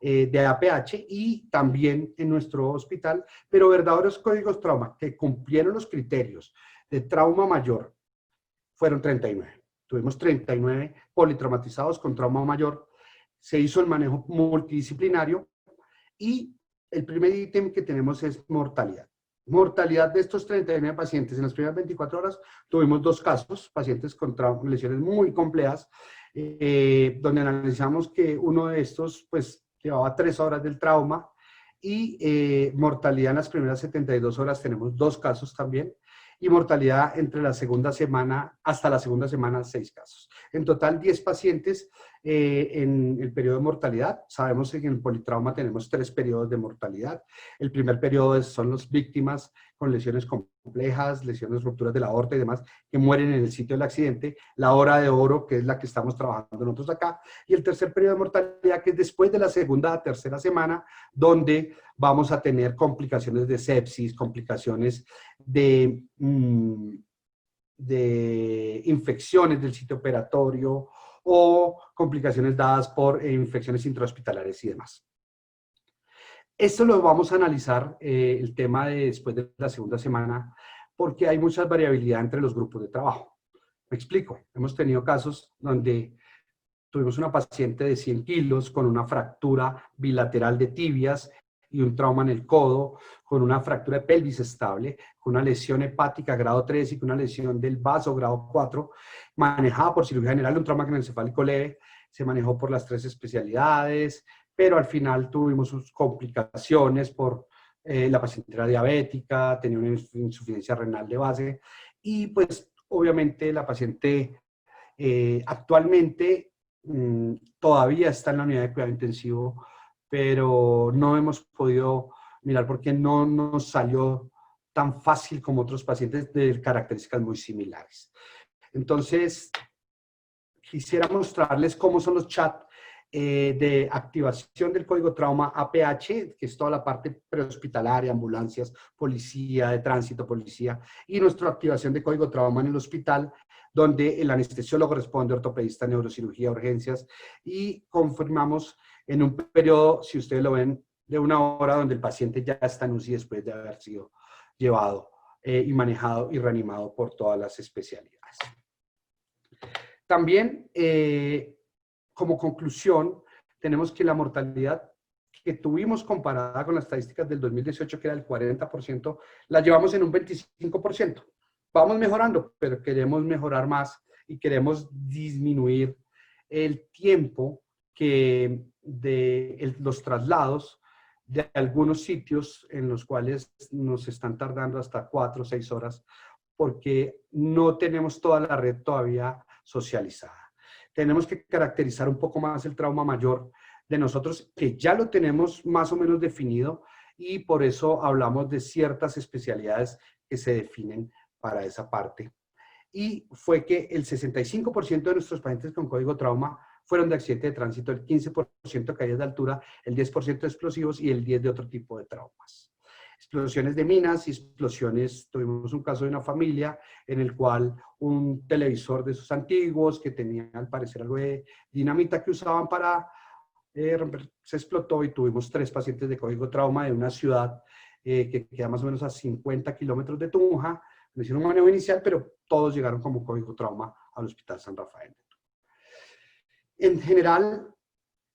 de APH y también en nuestro hospital, pero verdaderos códigos trauma que cumplieron los criterios de trauma mayor fueron 39. Tuvimos 39 politraumatizados con trauma mayor, se hizo el manejo multidisciplinario y el primer ítem que tenemos es mortalidad. Mortalidad de estos 39 pacientes en las primeras 24 horas, tuvimos 2 casos, pacientes con lesiones muy complejas, donde analizamos que uno de estos pues llevaba 3 horas del trauma y mortalidad en las primeras 72 horas tenemos 2 casos también y mortalidad entre la segunda semana hasta la segunda semana 6 casos. En total 10 pacientes en el periodo de mortalidad. Sabemos que en el politrauma tenemos 3 periodos de mortalidad. El primer periodo son las víctimas con lesiones complejas, lesiones, rupturas de la aorta y demás, que mueren en el sitio del accidente. La hora de oro, que es la que estamos trabajando nosotros acá. Y el tercer periodo de mortalidad, que es después de la segunda a tercera semana, donde vamos a tener complicaciones de sepsis, complicaciones de infecciones del sitio operatorio o complicaciones dadas por infecciones intrahospitalarias y demás. Esto lo vamos a analizar, el tema de después de la segunda semana, porque hay mucha variabilidad entre los grupos de trabajo. Me explico. Hemos tenido casos donde tuvimos una paciente de 100 kilos con una fractura bilateral de tibias y un trauma en el codo, con una fractura de pelvis estable, con una lesión hepática grado 3 y con una lesión del vaso grado 4, manejada por cirugía general, un trauma craneoencefálico leve, se manejó por las 3 especialidades, pero al final tuvimos sus complicaciones por la paciente era diabética, tenía una insuficiencia renal de base y pues obviamente la paciente actualmente todavía está en la unidad de cuidado intensivo, pero no hemos podido mirar porque no nos salió tan fácil como otros pacientes de características muy similares. Entonces, quisiera mostrarles cómo son los chats de activación del código trauma APH, que es toda la parte prehospitalaria, ambulancias, policía, de tránsito, policía, y nuestra activación de código trauma en el hospital, donde el anestesiólogo responde, ortopedista, neurocirugía, urgencias, y confirmamos en un periodo, si ustedes lo ven, de 1 hora, donde el paciente ya está en UCI después de haber sido llevado y manejado y reanimado por todas las especialidades. También, como conclusión, tenemos que la mortalidad que tuvimos comparada con las estadísticas del 2018, que era el 40%, la llevamos en un 25%. vamos mejorando, pero queremos mejorar más y queremos disminuir el tiempo que los traslados de algunos sitios en los cuales nos están tardando hasta 4 o 6 horas porque no tenemos toda la red todavía socializada. Tenemos que caracterizar un poco más el trauma mayor de nosotros, que ya lo tenemos más o menos definido y por eso hablamos de ciertas especialidades que se definen para esa parte. Y fue que el 65% de nuestros pacientes con código trauma fueron de accidente de tránsito, el 15% caídas de altura, el 10% de explosivos y el 10% de otro tipo de traumas. Explosiones de minas y explosiones, tuvimos un caso de una familia en el cual un televisor de esos antiguos que tenía al parecer algo de dinamita que usaban para romper, se explotó y tuvimos 3 pacientes de código trauma de una ciudad que queda más o menos a 50 kilómetros de Tunja. Le hicieron un manejo inicial, pero todos llegaron como código trauma al Hospital San Rafael. En general,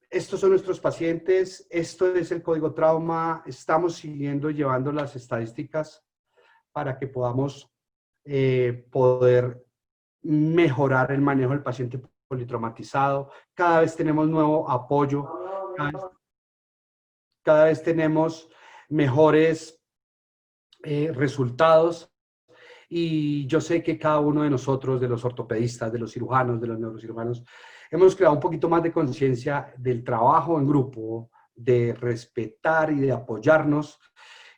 estos son nuestros pacientes, esto es el código trauma, estamos siguiendo llevando las estadísticas para que podamos poder mejorar el manejo del paciente politraumatizado. Cada vez tenemos nuevo apoyo, cada vez tenemos mejores resultados. Y yo sé que cada uno de nosotros, de los ortopedistas, de los cirujanos, de los neurocirujanos, hemos creado un poquito más de conciencia del trabajo en grupo, de respetar y de apoyarnos.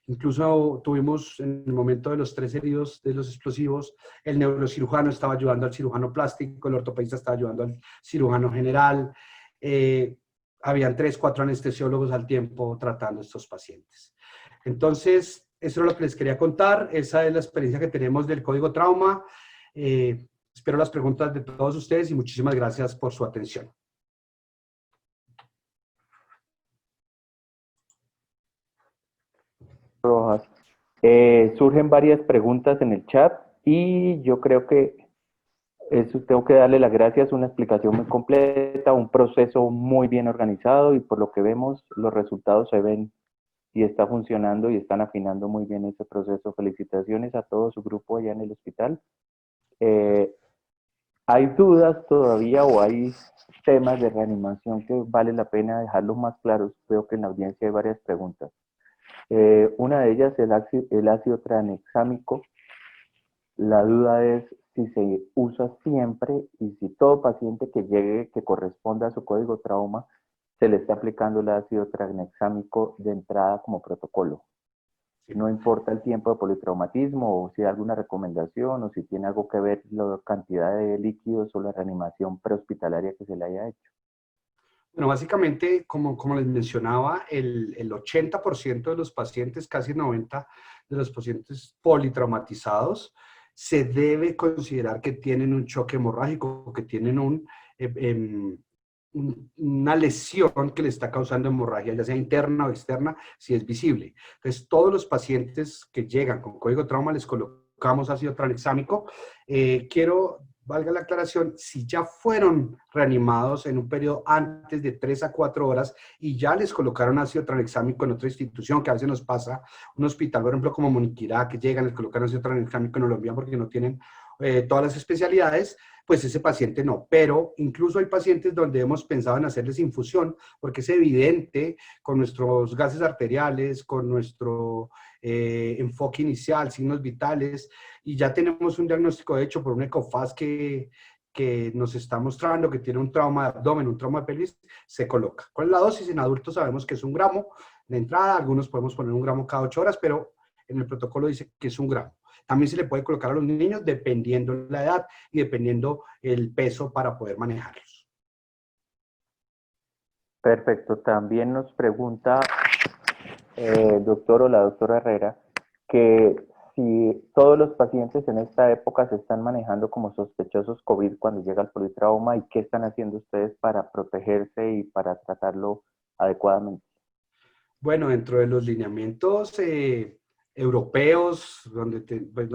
Incluso tuvimos en el momento de los 3 heridos de los explosivos, el neurocirujano estaba ayudando al cirujano plástico, el ortopedista estaba ayudando al cirujano general. Habían 3, 4 anestesiólogos al tiempo tratando a estos pacientes. Entonces, eso es lo que les quería contar. Esa es la experiencia que tenemos del código trauma. Espero las preguntas de todos ustedes y muchísimas gracias por su atención. Rojas. Surgen varias preguntas en el chat y yo creo que eso tengo que darle las gracias, una explicación muy completa, un proceso muy bien organizado y por lo que vemos los resultados se ven y está funcionando y están afinando muy bien ese proceso. Felicitaciones a todo su grupo allá en el hospital. ¿Hay dudas todavía o hay temas de reanimación que vale la pena dejarlos más claros? Veo que en la audiencia hay varias preguntas. Una de ellas, el ácido tranexámico. La duda es si se usa siempre y si todo paciente que llegue, que corresponda a su código trauma, se le está aplicando el ácido tranexámico de entrada como protocolo. No importa el tiempo de politraumatismo o si hay alguna recomendación o si tiene algo que ver la cantidad de líquidos o la reanimación prehospitalaria que se le haya hecho. Bueno, básicamente, como les mencionaba, el 80% de los pacientes, casi el 90% de los pacientes politraumatizados, se debe considerar que tienen un choque hemorrágico, que tienen una lesión que le está causando hemorragia, ya sea interna o externa, si es visible. Entonces, todos los pacientes que llegan con código trauma les colocamos ácido tranexámico. Valga la aclaración, si ya fueron reanimados en un periodo antes de 3 a 4 horas y ya les colocaron ácido tranexámico en otra institución, que a veces nos pasa, un hospital, por ejemplo, como Moniquirá, que llegan, les colocan ácido tranexámico y nos lo envían porque no tienen todas las especialidades, pues ese paciente no. Pero incluso hay pacientes donde hemos pensado en hacerles infusión, porque es evidente con nuestros gases arteriales, con nuestro enfoque inicial, signos vitales, y ya tenemos un diagnóstico hecho por un ecofaz que nos está mostrando que tiene un trauma de abdomen, un trauma de pelvis, se coloca. ¿Cuál es la dosis? En adultos sabemos que es 1 gramo de entrada, algunos podemos poner 1 gramo cada 8 horas, pero en el protocolo dice que es 1 gramo. También se le puede colocar a los niños dependiendo la edad y dependiendo el peso para poder manejarlos. Perfecto. También nos pregunta doctor o la doctora Herrera que si todos los pacientes en esta época se están manejando como sospechosos COVID cuando llega el politrauma y qué están haciendo ustedes para protegerse y para tratarlo adecuadamente. Bueno, dentro de los lineamientos europeos, donde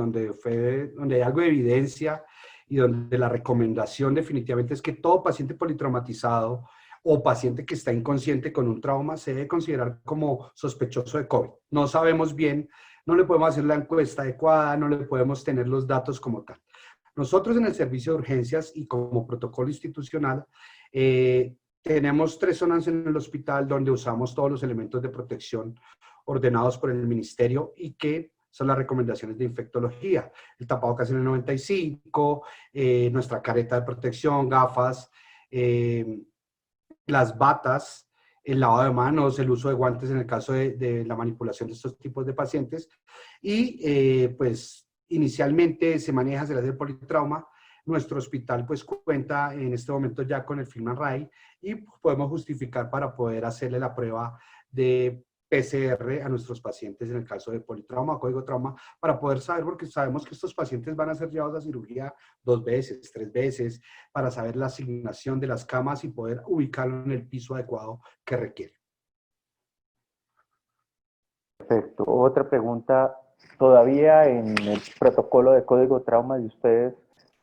hay algo de evidencia y donde la recomendación definitivamente es que todo paciente politraumatizado o paciente que está inconsciente con un trauma se debe considerar como sospechoso de COVID. No sabemos bien no le podemos hacer la encuesta adecuada, no le podemos tener los datos como tal. Nosotros en el servicio de urgencias y como protocolo institucional, tenemos 3 zonas en el hospital donde usamos todos los elementos de protección ordenados por el ministerio y que son las recomendaciones de infectología. El tapabocas en el 95, nuestra careta de protección, gafas, las batas, el lavado de manos, el uso de guantes en el caso de la manipulación de estos tipos de pacientes. Y pues inicialmente se maneja, se le hace el politrauma. Nuestro hospital pues cuenta en este momento ya con el FilmArray y podemos justificar para poder hacerle la prueba de PCR a nuestros pacientes en el caso de politrauma o código trauma para poder saber, porque sabemos que estos pacientes van a ser llevados a cirugía 2 veces, 3 veces, para saber la asignación de las camas y poder ubicarlo en el piso adecuado que requiere. Perfecto. Otra pregunta, ¿todavía en el protocolo de código trauma de ustedes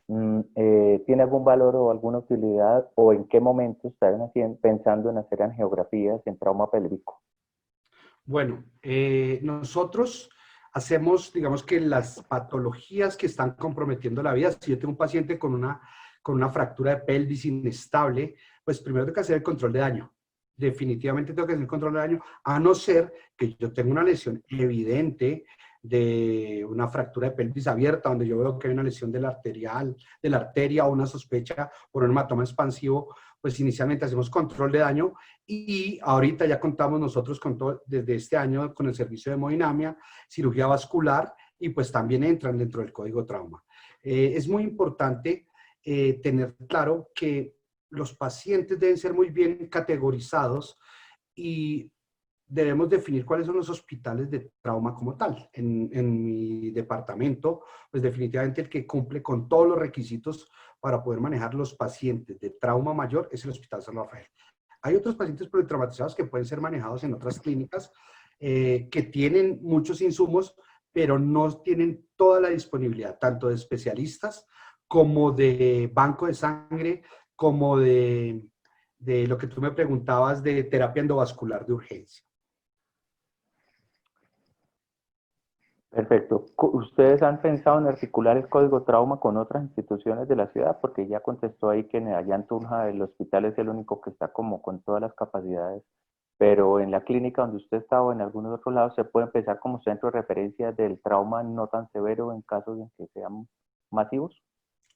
tiene algún valor o alguna utilidad, o en qué momento están pensando en hacer angiografías en trauma pélvico? Bueno, nosotros hacemos, digamos que las patologías que están comprometiendo la vida, si yo tengo un paciente con una fractura de pelvis inestable, pues primero tengo que hacer el control de daño. Definitivamente tengo que hacer el control de daño, a no ser que yo tenga una lesión evidente de una fractura de pelvis abierta, donde yo veo que hay una lesión de la arteria o una sospecha por un hematoma expansivo, pues inicialmente hacemos control de daño y ahorita ya contamos nosotros con todo, desde este año con el servicio de hemodinamia, cirugía vascular y pues también entran dentro del código trauma. Es muy importante tener claro que los pacientes deben ser muy bien categorizados y debemos definir cuáles son los hospitales de trauma como tal. En mi departamento, pues definitivamente el que cumple con todos los requisitos para poder manejar los pacientes de trauma mayor es el Hospital San Rafael. Hay otros pacientes politraumatizados que pueden ser manejados en otras clínicas que tienen muchos insumos, pero no tienen toda la disponibilidad, tanto de especialistas como de banco de sangre, como de lo que tú me preguntabas de terapia endovascular de urgencia. Perfecto. ¿Ustedes han pensado en articular el código trauma con otras instituciones de la ciudad? Porque ya contestó ahí que allá en Tunja el hospital es el único que está como con todas las capacidades, pero en la clínica donde usted está o en algunos otros lados se puede empezar como centro de referencia del trauma no tan severo en casos en que sean masivos.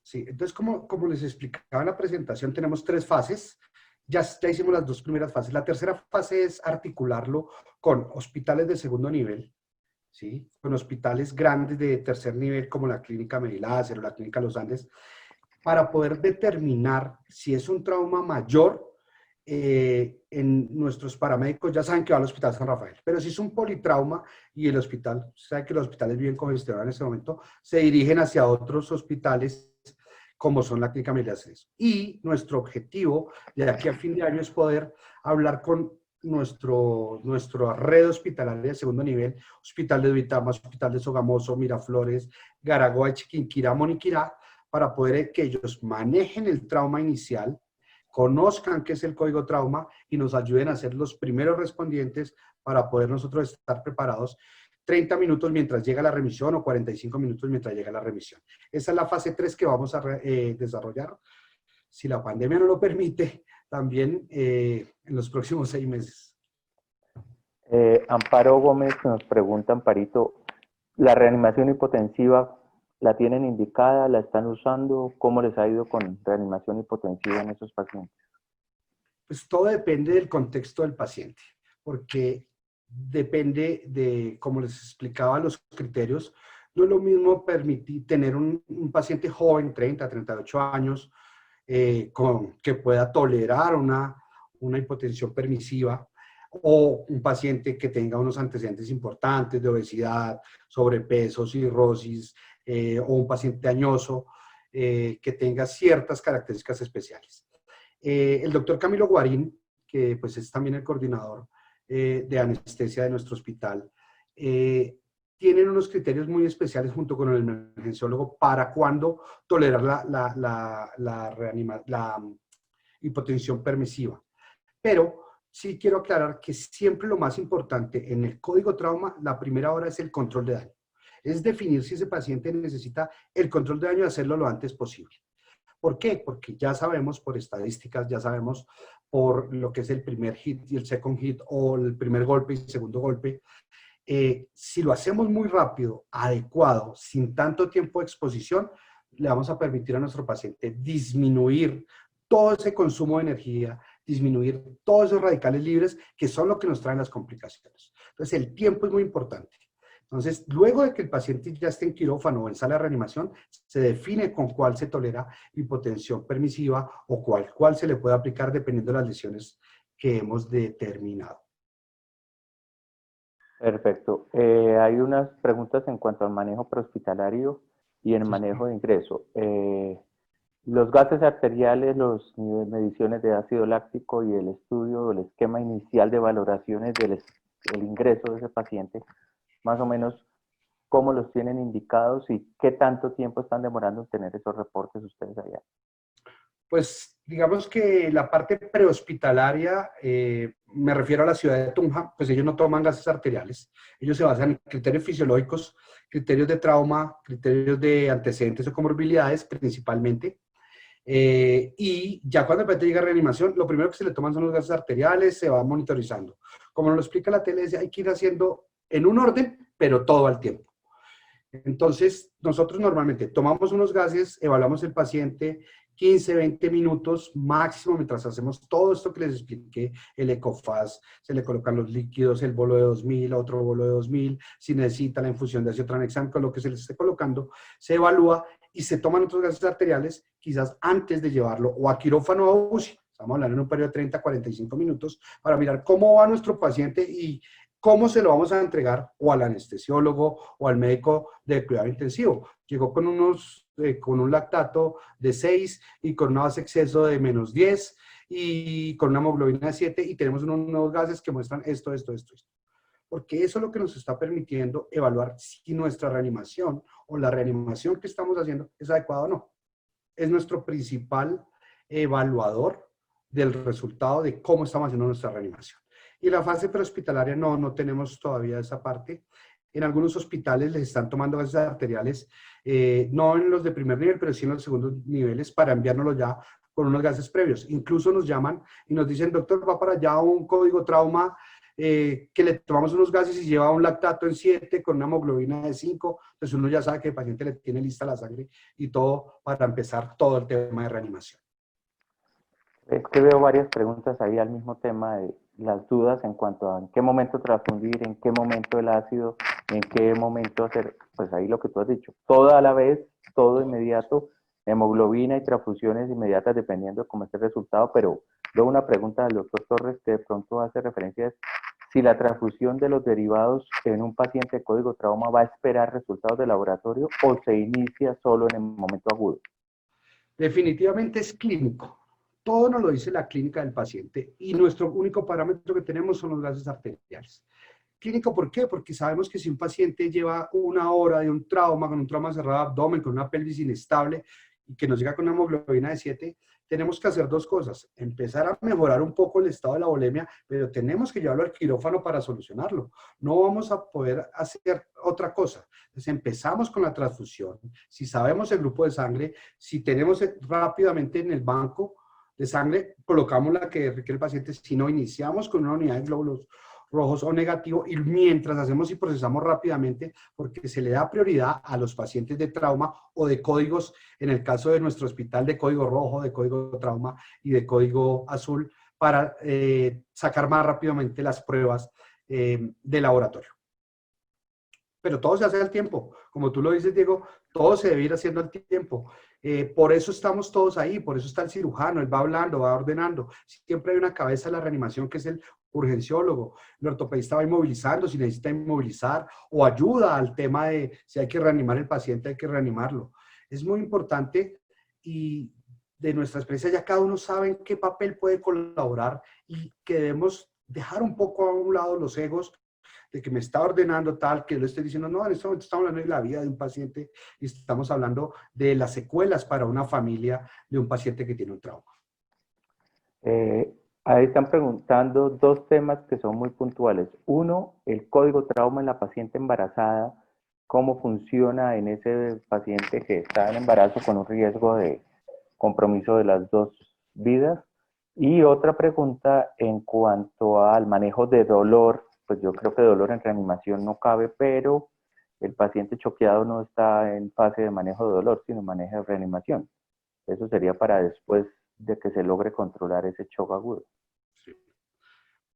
Sí, entonces como les explicaba en la presentación, tenemos 3 fases. Ya hicimos las 2 primeras fases. La tercera fase es articularlo con hospitales de segundo nivel, ¿sí? Con hospitales grandes de tercer nivel como la Clínica Medilácer o la Clínica Los Andes, para poder determinar si es un trauma mayor. En nuestros paramédicos ya saben que va al Hospital San Rafael, pero si es un politrauma y el hospital, sabe que los hospitales viven congestionados en este momento, se dirigen hacia otros hospitales como son la Clínica Medilácer. Y nuestro objetivo de aquí a fin de año es poder hablar con nuestra red hospitalaria de segundo nivel, Hospital de Duitama, Hospital de Sogamoso, Miraflores, Garagoa, Chiquinquirá, Moniquirá, para poder que ellos manejen el trauma inicial, conozcan qué es el código trauma y nos ayuden a ser los primeros respondientes para poder nosotros estar preparados 30 minutos mientras llega la remisión o 45 minutos mientras llega la remisión. Esa es la fase 3 que vamos a desarrollar, si la pandemia no lo permite, también en los próximos 6 meses. Amparo Gómez nos pregunta, Amparito, ¿la reanimación hipotensiva la tienen indicada? ¿La están usando? ¿Cómo les ha ido con reanimación hipotensiva en esos pacientes? Pues todo depende del contexto del paciente, porque depende de, como les explicaba, los criterios. No es lo mismo permitir tener un paciente joven, 30, 38 años, que pueda tolerar una hipotensión permisiva, o un paciente que tenga unos antecedentes importantes de obesidad, sobrepeso, cirrosis, o un paciente añoso que tenga ciertas características especiales. El doctor Camilo Guarín, que pues es también el coordinador de anestesia de nuestro hospital, tienen unos criterios muy especiales junto con el emergenciólogo para cuándo tolerar la hipotensión permisiva. Pero sí quiero aclarar que siempre lo más importante en el código trauma, la primera hora es el control de daño. Es definir si ese paciente necesita el control de daño y hacerlo lo antes posible. ¿Por qué? Porque ya sabemos por estadísticas, ya sabemos por lo que es el primer hit y el second hit o el primer golpe y segundo golpe, si lo hacemos muy rápido, adecuado, sin tanto tiempo de exposición, le vamos a permitir a nuestro paciente disminuir todo ese consumo de energía, disminuir todos esos radicales libres que son lo que nos traen las complicaciones. Entonces, el tiempo es muy importante. Entonces, luego de que el paciente ya esté en quirófano o en sala de reanimación, se define con cuál se tolera hipotensión permisiva o cuál se le puede aplicar dependiendo de las lesiones que hemos determinado. Perfecto. Hay unas preguntas en cuanto al manejo prehospitalario y el manejo de ingreso. Los gases arteriales, las mediciones de ácido láctico y el estudio, el esquema inicial de valoraciones del ingreso de ese paciente, más o menos cómo los tienen indicados y qué tanto tiempo están demorando en tener esos reportes ustedes allá. Pues digamos que la parte prehospitalaria, me refiero a la ciudad de Tunja, pues ellos no toman gases arteriales. Ellos se basan en criterios fisiológicos, criterios de trauma, criterios de antecedentes o comorbilidades principalmente. Y ya cuando el paciente llega a reanimación, lo primero que se le toman son los gases arteriales, se va monitorizando. Como nos lo explica la tele, hay que ir haciendo en un orden, pero todo al tiempo. Entonces, nosotros normalmente tomamos unos gases, evaluamos el paciente 15, 20 minutos máximo mientras hacemos todo esto que les expliqué, el ECOFAS, se le colocan los líquidos, el bolo de 2000, otro bolo de 2000, si necesita la infusión de azithromycin, con lo que se les esté colocando, se evalúa y se toman otros gases arteriales quizás antes de llevarlo o a quirófano o a UCI. Estamos hablando en un periodo de 30 a 45 minutos para mirar cómo va nuestro paciente y ¿cómo se lo vamos a entregar o al anestesiólogo o al médico de cuidado intensivo? Llegó con con un lactato de 6 y con un exceso de -10 y con una hemoglobina de 7 y tenemos unos nuevos gases que muestran esto. Porque eso es lo que nos está permitiendo evaluar si nuestra reanimación o la reanimación que estamos haciendo es adecuada o no. Es nuestro principal evaluador del resultado de cómo estamos haciendo nuestra reanimación. Y la fase prehospitalaria no tenemos todavía esa parte. En algunos hospitales les están tomando gases arteriales, no en los de primer nivel, pero sí en los segundos niveles para enviárnoslo ya con unos gases previos. Incluso nos llaman y nos dicen, doctor, va para allá un código trauma que le tomamos unos gases y lleva un lactato en 7 con una hemoglobina de 5. Entonces uno ya sabe que el paciente le tiene lista la sangre y todo para empezar todo el tema de reanimación. Es que veo varias preguntas ahí al mismo tema de las dudas en cuanto a en qué momento transfundir, en qué momento el ácido, en qué momento hacer, pues ahí lo que tú has dicho, todo a la vez, todo inmediato, hemoglobina y transfusiones inmediatas dependiendo de cómo esté el resultado, pero veo una pregunta del doctor Torres que de pronto hace referencia a si la transfusión de los derivados en un paciente de código trauma va a esperar resultados de laboratorio o se inicia solo en el momento agudo. Definitivamente es clínico. Todo nos lo dice la clínica del paciente y nuestro único parámetro que tenemos son los gases arteriales. Clínico, ¿por qué? Porque sabemos que si un paciente lleva una hora de un trauma, con un trauma cerrado de abdomen, con una pelvis inestable y que nos llega con una hemoglobina de 7, tenemos que hacer dos cosas. Empezar a mejorar un poco el estado de la volemia, pero tenemos que llevarlo al quirófano para solucionarlo. No vamos a poder hacer otra cosa. Entonces empezamos con la transfusión. Si sabemos el grupo de sangre, si tenemos rápidamente en el banco de sangre, colocamos la que requiere el paciente. Si no, iniciamos con una unidad de glóbulos rojos o negativo y mientras hacemos y procesamos rápidamente porque se le da prioridad a los pacientes de trauma o de códigos, en el caso de nuestro hospital de código rojo, de código trauma y de código azul para sacar más rápidamente las pruebas de laboratorio. Pero todo se hace al tiempo. Como tú lo dices, Diego, todo se debe ir haciendo al tiempo. Por eso estamos todos ahí, por eso está el cirujano, él va hablando, va ordenando. Siempre hay una cabeza de la reanimación que es el urgenciólogo. El ortopedista va inmovilizando si necesita inmovilizar o ayuda al tema de si hay que reanimar el paciente, hay que reanimarlo. Es muy importante y de nuestra experiencia ya cada uno sabe en qué papel puede colaborar y que debemos dejar un poco a un lado los egos de que me está ordenando tal, que lo esté diciendo, no, en este momento estamos hablando de la vida de un paciente y estamos hablando de las secuelas para una familia de un paciente que tiene un trauma. Ahí están preguntando dos temas que son muy puntuales. Uno, el código trauma en la paciente embarazada, cómo funciona en ese paciente que está en embarazo con un riesgo de compromiso de las dos vidas. Y otra pregunta en cuanto al manejo de dolor, pues yo creo que dolor en reanimación no cabe, pero el paciente choqueado no está en fase de manejo de dolor, sino manejo de reanimación. Eso sería para después de que se logre controlar ese shock agudo. Sí.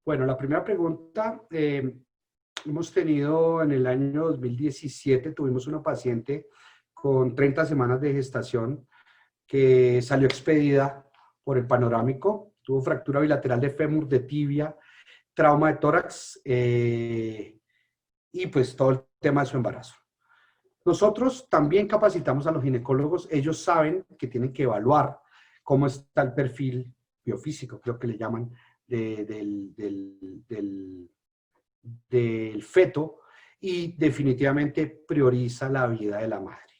Bueno, la primera pregunta, hemos tenido en el año 2017, tuvimos una paciente con 30 semanas de gestación que salió expedida por el panorámico, tuvo fractura bilateral de fémur, de tibia, trauma de tórax y pues todo el tema de su embarazo. Nosotros también capacitamos a los ginecólogos, ellos saben que tienen que evaluar cómo está el perfil biofísico, creo que le llaman, del feto, y definitivamente prioriza la vida de la madre.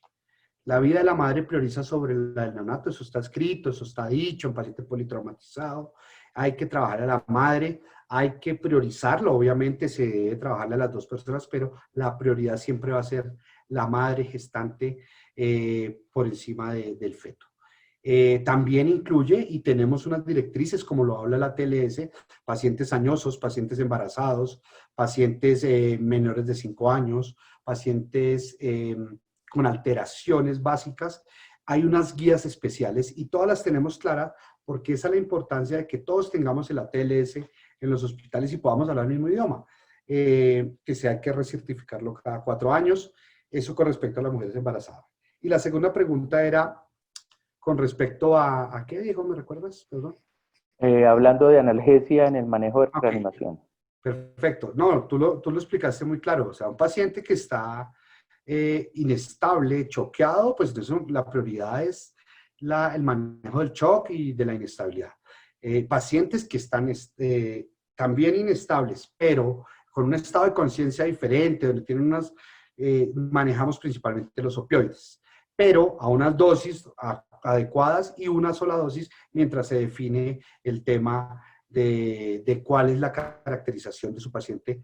La vida de la madre prioriza sobre la del neonato, eso está escrito, eso está dicho, en paciente politraumatizado. Hay que trabajar a la madre, hay que priorizarlo, obviamente se debe trabajarle a las dos personas, pero la prioridad siempre va a ser la madre gestante por encima del feto. También incluye, y tenemos unas directrices, como lo habla la TLS, pacientes añosos, pacientes embarazados, pacientes menores de 5 años, pacientes con alteraciones básicas. Hay unas guías especiales y todas las tenemos claras porque esa es la importancia de que todos tengamos el ATLS en los hospitales y podamos hablar el mismo idioma. Que se hay que recertificarlo cada 4 años. Eso con respecto a las mujeres embarazadas. Y la segunda pregunta era con respecto ¿a qué, Diego? ¿Me recuerdas? Perdón. Hablando de analgesia en el manejo de Ok, reanimación. perfecto. No, tú lo explicaste muy claro. O sea, un paciente que está inestable, choqueado, pues entonces la prioridad es el manejo del shock y de la inestabilidad. Pacientes que están también inestables, pero con un estado de conciencia diferente, donde tienen manejamos principalmente los opioides, pero a unas dosis adecuadas y una sola dosis mientras se define el tema de cuál es la caracterización de su paciente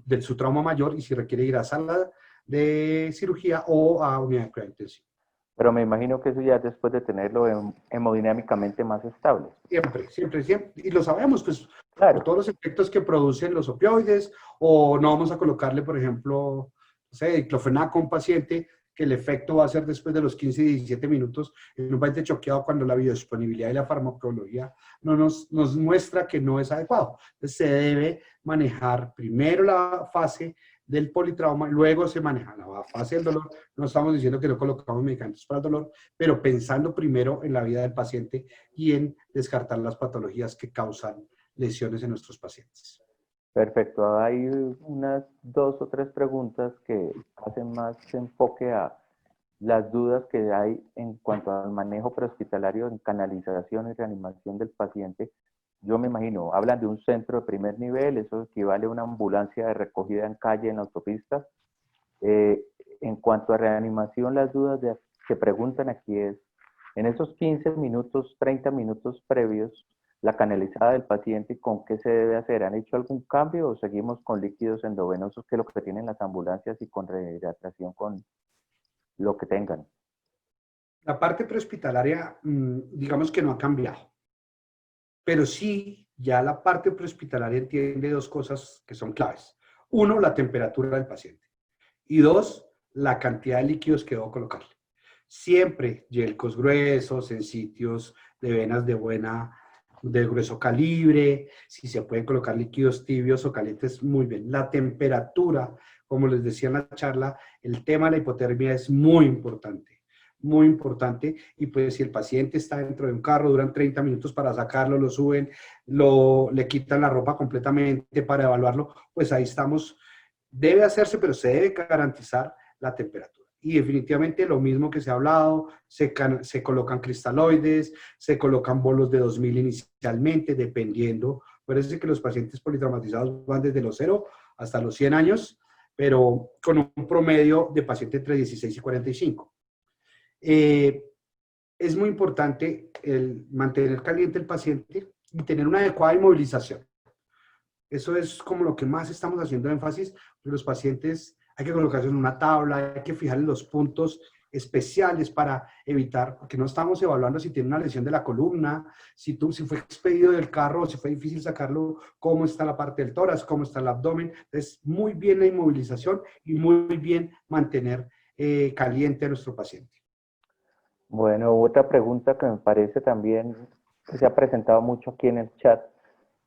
de su trauma mayor y si requiere ir a sala de cirugía o a unidad de cuidado intensivo. Pero me imagino que eso ya es después de tenerlo hemodinámicamente más estable. Siempre, siempre, siempre. Y lo sabemos, pues, por Claro. todos los efectos que producen los opioides, o no vamos a colocarle, por ejemplo, no sé, diclofenaco a un paciente que el efecto va a ser después de los 15 y 17 minutos en un paciente choqueado cuando la biodisponibilidad y la farmacología no nos muestra que no es adecuado. Entonces se debe manejar primero la fase del politrauma, luego se maneja la fase del dolor. No estamos diciendo que no colocamos medicamentos para el dolor, pero pensando primero en la vida del paciente y en descartar las patologías que causan lesiones en nuestros pacientes. Perfecto. Hay unas 2 o 3 preguntas que hacen más enfoque a las dudas que hay en cuanto al manejo prehospitalario en canalización y reanimación del paciente. Yo me imagino, hablan de un centro de primer nivel, eso equivale a una ambulancia de recogida en calle, en autopista. En cuanto a reanimación, las dudas que preguntan aquí es, en esos 15 minutos, 30 minutos previos, la canalizada del paciente, ¿con qué se debe hacer? ¿Han hecho algún cambio o seguimos con líquidos endovenosos, que es lo que tienen las ambulancias, y con rehidratación con lo que tengan? La parte prehospitalaria, digamos que no ha cambiado, pero sí, ya la parte prehospitalaria entiende dos cosas que son claves. Uno, la temperatura del paciente. Y dos, la cantidad de líquidos que debo colocarle. Siempre yelcos gruesos en sitios de venas de grueso calibre, si se pueden colocar líquidos tibios o calientes, muy bien. La temperatura, como les decía en la charla, el tema de la hipotermia es muy importante, y pues si el paciente está dentro de un carro, duran 30 minutos para sacarlo, lo suben, le quitan la ropa completamente para evaluarlo, pues ahí estamos. Debe hacerse, pero se debe garantizar la temperatura. Y definitivamente lo mismo que se ha hablado, se colocan cristaloides, se colocan bolos de 2000 inicialmente, dependiendo. Parece que los pacientes politraumatizados van desde los 0 hasta los 100 años, pero con un promedio de paciente entre 16 y 45. Es muy importante el mantener caliente el paciente y tener una adecuada inmovilización. Eso es como lo que más estamos haciendo énfasis. Los pacientes hay que colocarse en una tabla, hay que fijar en los puntos especiales para evitar, porque no estamos evaluando si tiene una lesión de la columna, si fue expedido del carro o si fue difícil sacarlo, cómo está la parte del tórax, cómo está el abdomen. Entonces, muy bien la inmovilización y muy bien mantener caliente a nuestro paciente. Bueno, otra pregunta que me parece también que se ha presentado mucho aquí en el chat.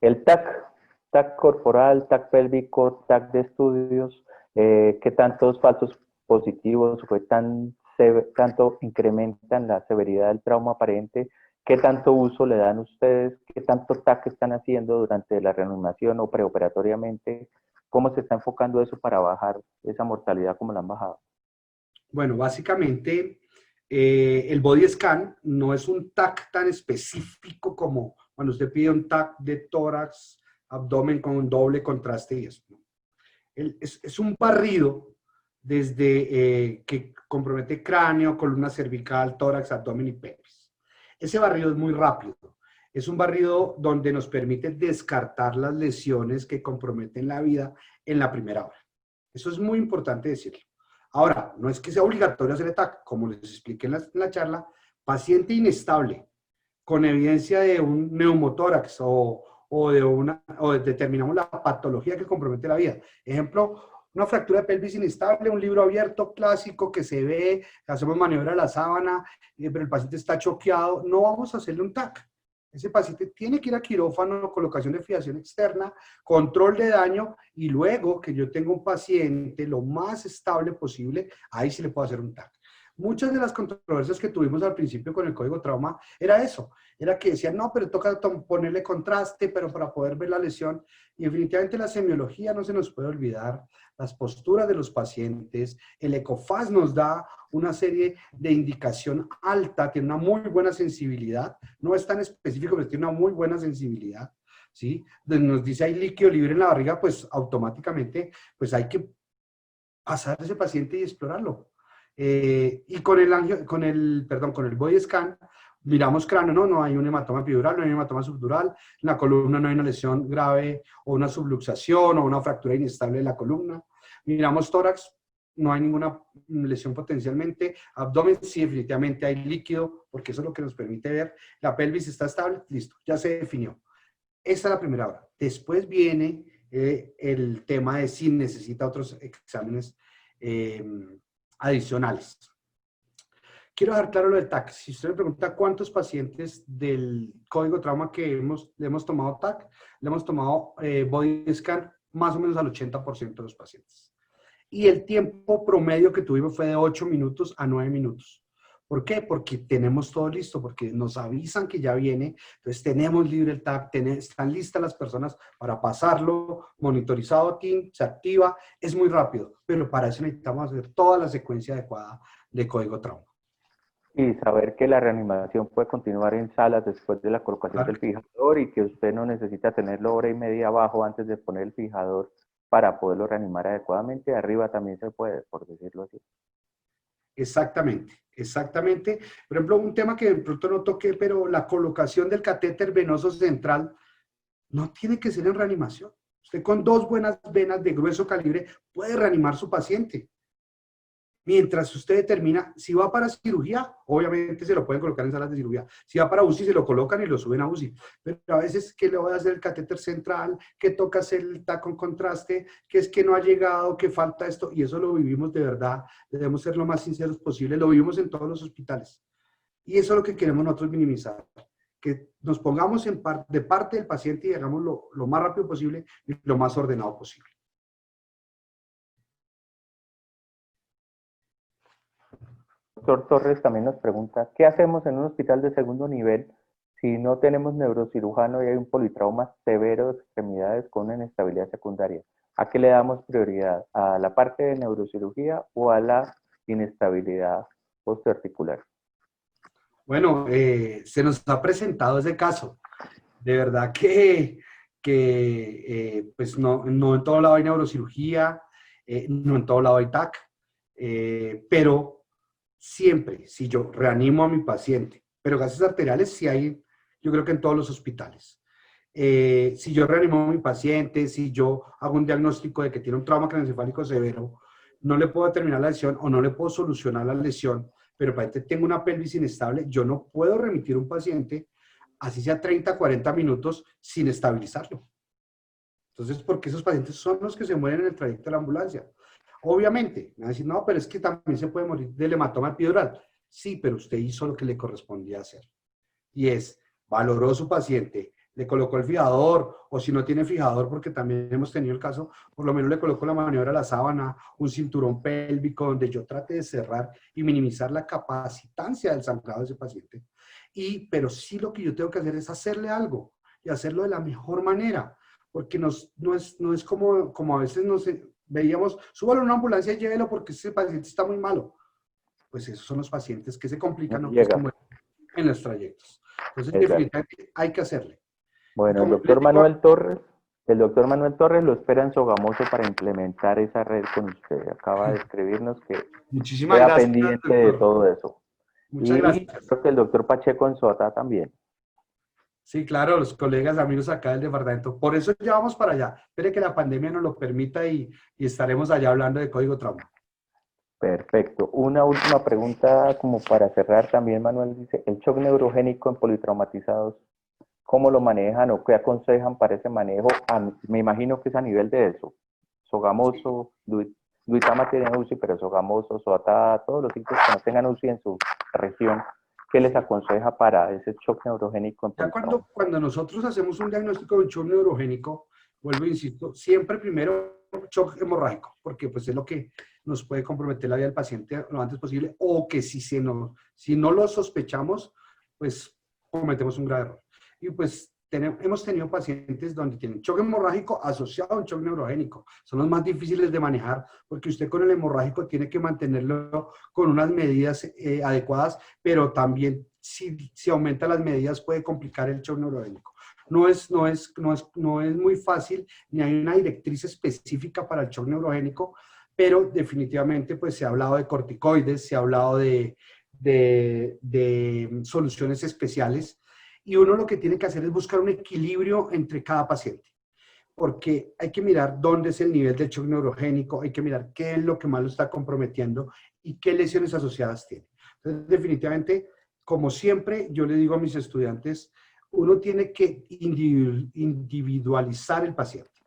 El TAC corporal, TAC pélvico, TAC de estudios, ¿qué tantos falsos positivos fue tanto incrementan la severidad del trauma aparente? ¿Qué tanto uso le dan ustedes? ¿Qué tanto TAC están haciendo durante la reanimación o preoperatoriamente? ¿Cómo se está enfocando eso para bajar esa mortalidad como la han bajado? Bueno, básicamente el body scan no es un TAC tan específico como cuando usted pide un TAC de tórax, abdomen con un doble contraste y eso. Es un barrido desde que compromete cráneo, columna cervical, tórax, abdomen y pelvis. Ese barrido es muy rápido. Es un barrido donde nos permite descartar las lesiones que comprometen la vida en la primera hora. Eso es muy importante decirlo. Ahora, no es que sea obligatorio hacer TAC, como les expliqué en la charla, paciente inestable, con evidencia de un neumotórax o determinamos la patología que compromete la vida. Ejemplo, una fractura de pelvis inestable, un libro abierto clásico que se ve, hacemos maniobra de la sábana, pero el paciente está choqueado, no vamos a hacerle un TAC. Ese paciente tiene que ir a quirófano, colocación de fijación externa, control de daño y luego que yo tenga un paciente lo más estable posible, ahí sí le puedo hacer un TAC. Muchas de las controversias que tuvimos al principio con el código trauma era eso, era que decían, no, pero toca ponerle contraste, pero para poder ver la lesión. Y definitivamente la semiología no se nos puede olvidar, las posturas de los pacientes, el ECOFAS nos da una serie de indicación alta, tiene una muy buena sensibilidad, no es tan específico, pero tiene una muy buena sensibilidad, ¿sí? Nos dice hay líquido libre en la barriga, pues automáticamente pues hay que pasar a ese paciente y explorarlo. Y con el body scan, miramos cráneo, no hay un hematoma epidural, no hay un hematoma subdural, en la columna no hay una lesión grave o una subluxación o una fractura inestable de la columna. Miramos tórax, no hay ninguna lesión potencialmente. Abdomen, sí, definitivamente hay líquido, porque eso es lo que nos permite ver. La pelvis está estable, listo, ya se definió. Esta es la primera hora. Después viene el tema de si necesita otros exámenes adicionales. Quiero dejar claro lo del TAC. Si usted me pregunta cuántos pacientes del código trauma que le hemos tomado TAC, le hemos tomado body scan más o menos al 80% de los pacientes. Y el tiempo promedio que tuvimos fue de 8 minutos a 9 minutos. ¿Por qué? Porque tenemos todo listo, porque nos avisan que ya viene, entonces tenemos libre el TAC, están listas las personas para pasarlo, monitorizado, team, se activa, es muy rápido, pero para eso necesitamos hacer toda la secuencia adecuada de código trauma. Y saber que la reanimación puede continuar en salas después de la colocación del fijador y que usted no necesita tenerlo hora y media abajo antes de poner el fijador para poderlo reanimar adecuadamente. Arriba también se puede, por decirlo así. Exactamente, exactamente. Por ejemplo, un tema que de pronto no toqué, pero la colocación del catéter venoso central no tiene que ser en reanimación. Usted con 2 buenas venas de grueso calibre puede reanimar su paciente. Mientras usted determina si va para cirugía, obviamente se lo pueden colocar en salas de cirugía. Si va para UCI, se lo colocan y lo suben a UCI. Pero a veces, ¿qué le voy a hacer el catéter central? ¿Qué toca hacer el TAC con contraste? ¿Qué es que no ha llegado? ¿Qué falta esto? Y eso lo vivimos de verdad. Debemos ser lo más sinceros posible. Lo vivimos en todos los hospitales. Y eso es lo que queremos nosotros minimizar. Que nos pongamos de parte del paciente y hagamos lo más rápido posible y lo más ordenado posible. Doctor Torres también nos pregunta, ¿qué hacemos en un hospital de segundo nivel si no tenemos neurocirujano y hay un politrauma severo de extremidades con una inestabilidad secundaria? ¿A qué le damos prioridad? ¿A la parte de neurocirugía o a la inestabilidad postoarticular? Bueno, se nos ha presentado ese caso. De verdad que pues no en todo lado hay neurocirugía, no en todo lado hay TAC, pero siempre, si yo reanimo a mi paciente, pero gases arteriales sí hay, yo creo que en todos los hospitales. si yo reanimo a mi paciente, si yo hago un diagnóstico de que tiene un trauma craneoencefálico severo, no le puedo determinar la lesión o no le puedo solucionar la lesión, pero el paciente tengo una pelvis inestable, yo no puedo remitir un paciente, así sea 30, 40 minutos, sin estabilizarlo. Entonces, porque esos pacientes son los que se mueren en el trayecto de la ambulancia. Obviamente, me van a decir, no, pero es que también se puede morir del hematoma epidural. Sí, pero usted hizo lo que le correspondía hacer. Y es, valoró a su paciente, le colocó el fijador, o si no tiene fijador, porque también hemos tenido el caso, por lo menos le colocó la maniobra a la sábana, un cinturón pélvico, donde yo trate de cerrar y minimizar la capacitancia del sangrado de ese paciente. Pero sí lo que yo tengo que hacer es hacerle algo, y hacerlo de la mejor manera, porque no es como a veces veíamos, súbalo a una ambulancia y llévelo porque ese paciente está muy malo. Pues esos son los pacientes que se complican o que se Llega. mueren en los trayectos. Entonces, Exacto. definitivamente hay que hacerle. Y Bueno, como les digo, el doctor Manuel Torres lo espera en Sogamoso para implementar esa red con usted. Acaba de escribirnos que muchísimas queda gracias, pendiente de doctor. todo eso. Muchas Y gracias. creo que el doctor Pacheco en Sota también. Sí, claro, los colegas, amigos acá del departamento. Por eso ya vamos para allá. Espere que la pandemia nos lo permita y estaremos allá hablando de código trauma. Perfecto. Una última pregunta como para cerrar también, Manuel dice, el shock neurogénico en politraumatizados, ¿cómo lo manejan o qué aconsejan para ese manejo? Me imagino que es a nivel de eso. Sogamoso, Duitama tiene UCI, pero Sogamoso, Soata, todos los sitios que no tengan UCI en su región, ¿qué les aconseja para ese shock neurogénico en Ya politrauma? cuando nosotros hacemos un diagnóstico de un shock neurogénico, vuelvo e insisto, siempre primero shock hemorrágico, porque pues es lo que nos puede comprometer la vida del paciente lo antes posible, o que si no lo sospechamos, pues cometemos un grave error. Y pues hemos tenido pacientes donde tienen shock hemorrágico asociado a un shock neurogénico. Son los más difíciles de manejar, porque usted con el hemorrágico tiene que mantenerlo con unas medidas adecuadas, pero también si aumenta las medidas puede complicar el shock neurogénico. No es muy fácil, ni hay una directriz específica para el shock neurogénico, pero definitivamente pues se ha hablado de corticoides, se ha hablado de soluciones especiales, y uno lo que tiene que hacer es buscar un equilibrio entre cada paciente, porque hay que mirar dónde es el nivel de shock neurogénico, hay que mirar qué es lo que más lo está comprometiendo y qué lesiones asociadas tiene. Entonces, definitivamente, como siempre, yo le digo a mis estudiantes, uno tiene que individualizar el paciente.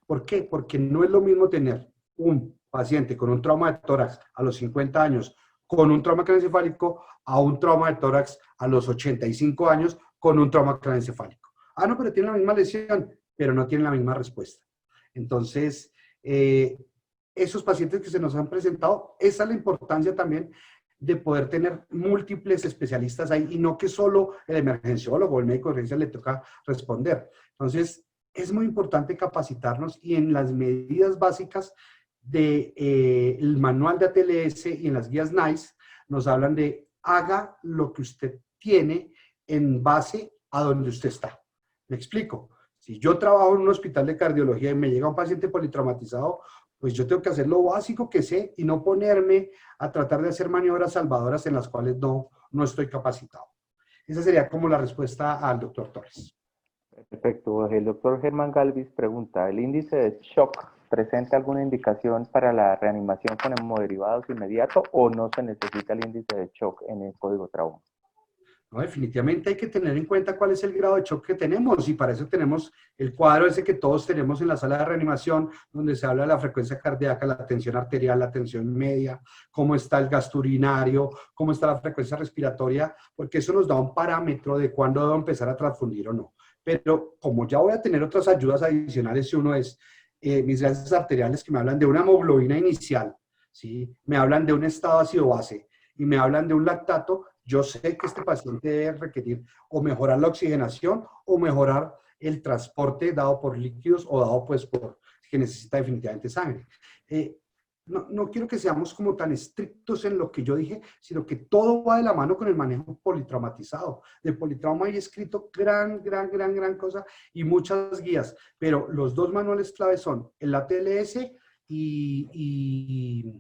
¿Por qué? Porque no es lo mismo tener un paciente con un trauma de tórax a los 50 años con un trauma craneoencefálico a un trauma de tórax a los 85 años con un trauma craneoencefálico. Ah, no, pero tiene la misma lesión, pero no tiene la misma respuesta. Entonces, esos pacientes que se nos han presentado, esa es la importancia también de poder tener múltiples especialistas ahí y no que solo el emergenciólogo o el médico de urgencia le toca responder. Entonces, es muy importante capacitarnos y en las medidas básicas del manual de ATLS y en las guías NICE nos hablan de haga lo que usted tiene en base a donde usted está. Me explico. Si yo trabajo en un hospital de cardiología y me llega un paciente politraumatizado, pues yo tengo que hacer lo básico que sé y no ponerme a tratar de hacer maniobras salvadoras en las cuales no estoy capacitado. Esa sería como la respuesta al doctor Torres. Perfecto. El doctor Germán Galvis pregunta, ¿el índice de shock presenta alguna indicación para la reanimación con hemoderivados inmediato o no se necesita el índice de shock en el código trauma? No, definitivamente hay que tener en cuenta cuál es el grado de shock que tenemos y para eso tenemos el cuadro ese que todos tenemos en la sala de reanimación donde se habla de la frecuencia cardíaca, la tensión arterial, la tensión media, cómo está el gasto urinario, cómo está la frecuencia respiratoria, porque eso nos da un parámetro de cuándo debo empezar a transfundir o no. Pero como ya voy a tener otras ayudas adicionales, si uno es mis gases arteriales que me hablan de una hemoglobina inicial, ¿sí? Me hablan de un estado ácido base y me hablan de un lactato, yo sé que este paciente debe requerir o mejorar la oxigenación o mejorar el transporte dado por líquidos o dado pues por que necesita definitivamente sangre. No quiero que seamos como tan estrictos en lo que yo dije, sino que todo va de la mano con el manejo politraumatizado. De politrauma hay escrito gran cosa y muchas guías, pero los dos manuales claves son el ATLS y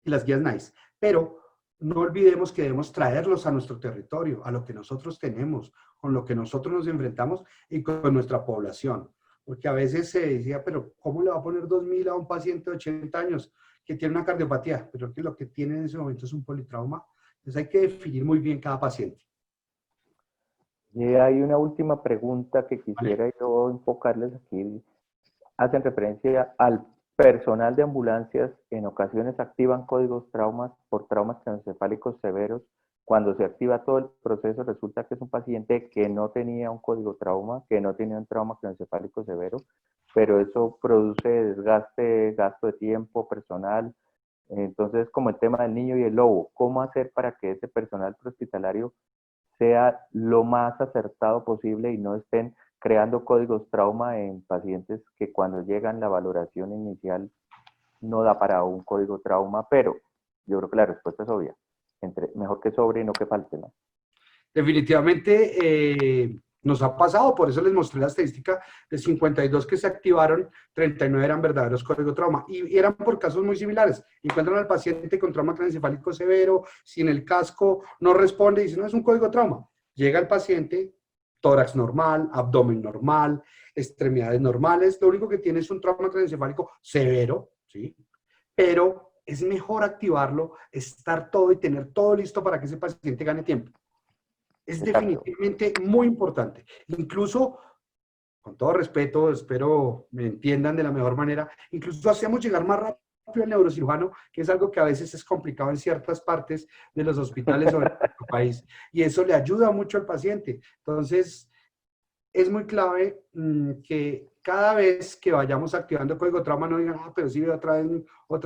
las guías NICE. Pero no olvidemos que debemos traerlos a nuestro territorio, a lo que nosotros tenemos, con lo que nosotros nos enfrentamos y con nuestra población. Porque a veces se decía, pero ¿cómo le va a poner 2.000 a un paciente de 80 años que tiene una cardiopatía? Pero que lo que tiene en ese momento es un politrauma. Entonces hay que definir muy bien cada paciente. Y hay una última pregunta que ¿Vale? quisiera yo enfocarles aquí. Hacen referencia al personal de ambulancias, en ocasiones activan códigos traumas por traumas craneoencefálicos severos. Cuando se activa todo el proceso, resulta que es un paciente que no tenía un código trauma, que no tenía un trauma craneoencefálico severo, pero eso produce desgaste, gasto de tiempo personal. Entonces, como el tema del niño y el lobo, ¿cómo hacer para que ese personal prehospitalario sea lo más acertado posible y no estén creando códigos trauma en pacientes que cuando llegan la valoración inicial no da para un código trauma? Pero yo creo que la respuesta es obvia. Mejor que sobre y no que falte, ¿no? Definitivamente nos ha pasado, por eso les mostré la estadística de 52 que se activaron, 39 eran verdaderos códigos trauma y eran por casos muy similares. Encuentran al paciente con trauma craneoencefálico severo, sin el casco, no responde y dicen, no, es un código trauma. Llega el paciente, tórax normal, abdomen normal, extremidades normales, lo único que tiene es un trauma craneoencefálico severo, ¿sí? Pero es mejor activarlo, estar todo y tener todo listo para que ese paciente gane tiempo. Es Exacto. definitivamente muy importante. Incluso, con todo respeto, espero me entiendan de la mejor manera, incluso hacemos llegar más rápido al neurocirujano, que es algo que a veces es complicado en ciertas partes de los hospitales o en nuestro país, y eso le ayuda mucho al paciente. Entonces, es muy clave que cada vez que vayamos activando el código trauma no digan, ah, pero sí, otra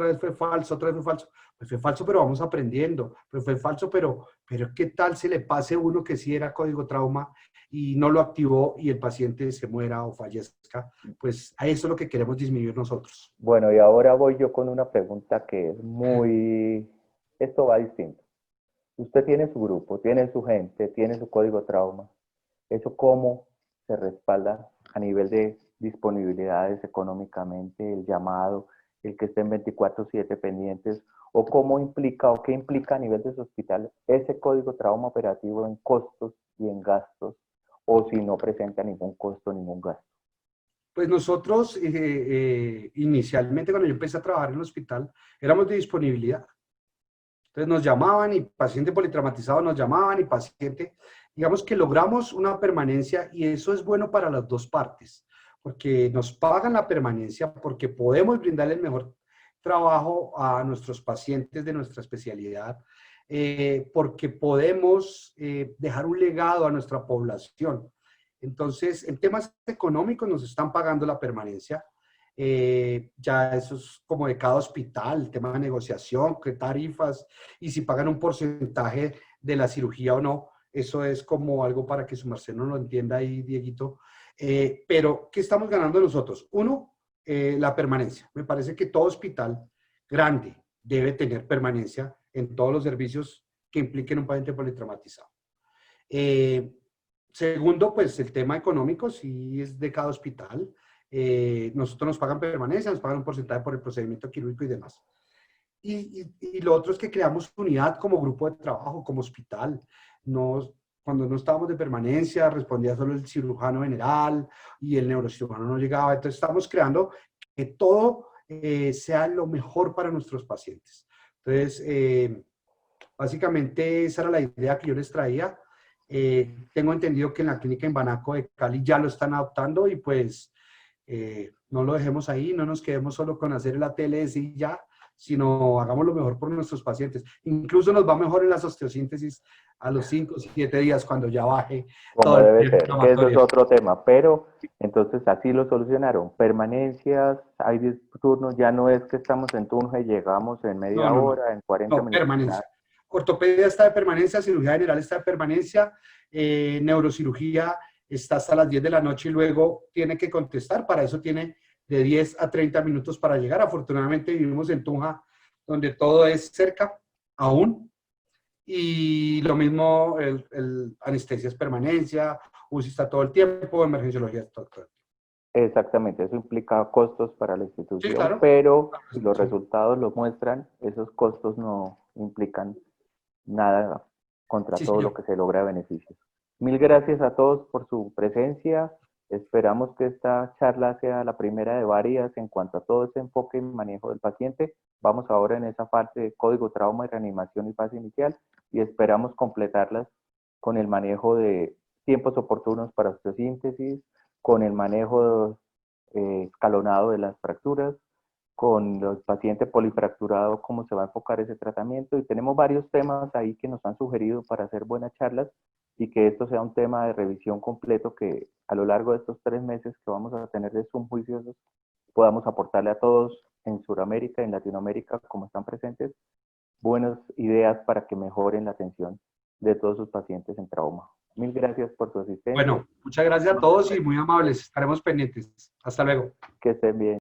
vez fue falso, otra vez fue falso. Pues fue falso, pero vamos aprendiendo. Pues fue falso, pero ¿qué tal se le pase uno que sí era código trauma y no lo activó y el paciente se muera o fallezca? Pues a eso es lo que queremos disminuir nosotros. Bueno, y ahora voy yo con una pregunta que es muy... Esto va distinto. Usted tiene su grupo, tiene su gente, tiene su código trauma. ¿Eso cómo se respalda a nivel de disponibilidades económicamente, el llamado, el que estén 24/7 pendientes? ¿O cómo implica o qué implica a nivel de su hospital ese código trauma operativo en costos y en gastos? O si no presenta ningún costo, ningún gasto. Pues nosotros, inicialmente cuando yo empecé a trabajar en el hospital, éramos de disponibilidad. Entonces nos llamaban y paciente politraumatizado nos llamaban y paciente, digamos que logramos una permanencia y eso es bueno para las dos partes, porque nos pagan la permanencia, porque podemos brindarle el mejor trabajo a nuestros pacientes de nuestra especialidad, porque podemos dejar un legado a nuestra población. Entonces, en temas económicos nos están pagando la permanencia, ya eso es como de cada hospital, el tema de negociación, qué tarifas y si pagan un porcentaje de la cirugía o no. Eso es como algo para que su Marcelo lo entienda ahí, Dieguito. Pero, ¿qué estamos ganando nosotros? Uno, la permanencia. Me parece que todo hospital grande debe tener permanencia en todos los servicios que impliquen un paciente politraumatizado. Eh, Segundo, pues el tema económico sí es de cada hospital. Nosotros nos pagan permanencia, nos pagan un porcentaje por el procedimiento quirúrgico y demás. Y lo otro es que creamos unidad como grupo de trabajo, como hospital. Nos, cuando no estábamos de permanencia, respondía solo el cirujano general y el neurocirujano no llegaba. Entonces estamos creando que todo sea lo mejor para nuestros pacientes. Entonces, básicamente esa era la idea que yo les traía. Tengo entendido que en la clínica en Banaco de Cali ya lo están adoptando y pues no lo dejemos ahí, no nos quedemos solo con hacer el ATLS y ya, sino hagamos lo mejor por nuestros pacientes. Incluso nos va mejor en las osteosíntesis a los 5 o 7 días cuando ya baje todo Como el debe tema ser, que eso es inflamatorio. otro tema, pero entonces así lo solucionaron. Permanencias, hay turnos, ya no es que estamos en turno y llegamos en No, media no, no. hora, en 40 No, minutos. permanencia. Ortopedia está de permanencia, cirugía general está de permanencia, neurocirugía está hasta las 10 de la noche y luego tiene que contestar. Para eso tiene de 10 a 30 minutos para llegar. Afortunadamente vivimos en Tunja, donde todo es cerca aún. Y lo mismo, el anestesia es permanencia, UCI está todo el tiempo, emergenciología está todo el tiempo. Exactamente, eso implica costos para la Sí, institución, claro. pero si los resultados lo muestran, esos costos no implican nada contra Sí, todo señor. lo que se logra de beneficios. Mil gracias a todos por su presencia. Esperamos que esta charla sea la primera de varias en cuanto a todo ese enfoque y manejo del paciente. Vamos ahora en esa parte de código, trauma y reanimación y fase inicial y esperamos completarlas con el manejo de tiempos oportunos para osteosíntesis, con el manejo escalonado de las fracturas, con los pacientes polifracturados, cómo se va a enfocar ese tratamiento. Y tenemos varios temas ahí que nos han sugerido para hacer buenas charlas y que esto sea un tema de revisión completo que a lo largo de estos 3 meses que vamos a tener de Zoom juiciosos podamos aportarle a todos en Sudamérica, en Latinoamérica, como están presentes, buenas ideas para que mejoren la atención de todos sus pacientes en trauma. Mil gracias por su asistencia. Bueno, muchas gracias a todos y muy amables. Estaremos pendientes. Hasta luego. Que estén bien.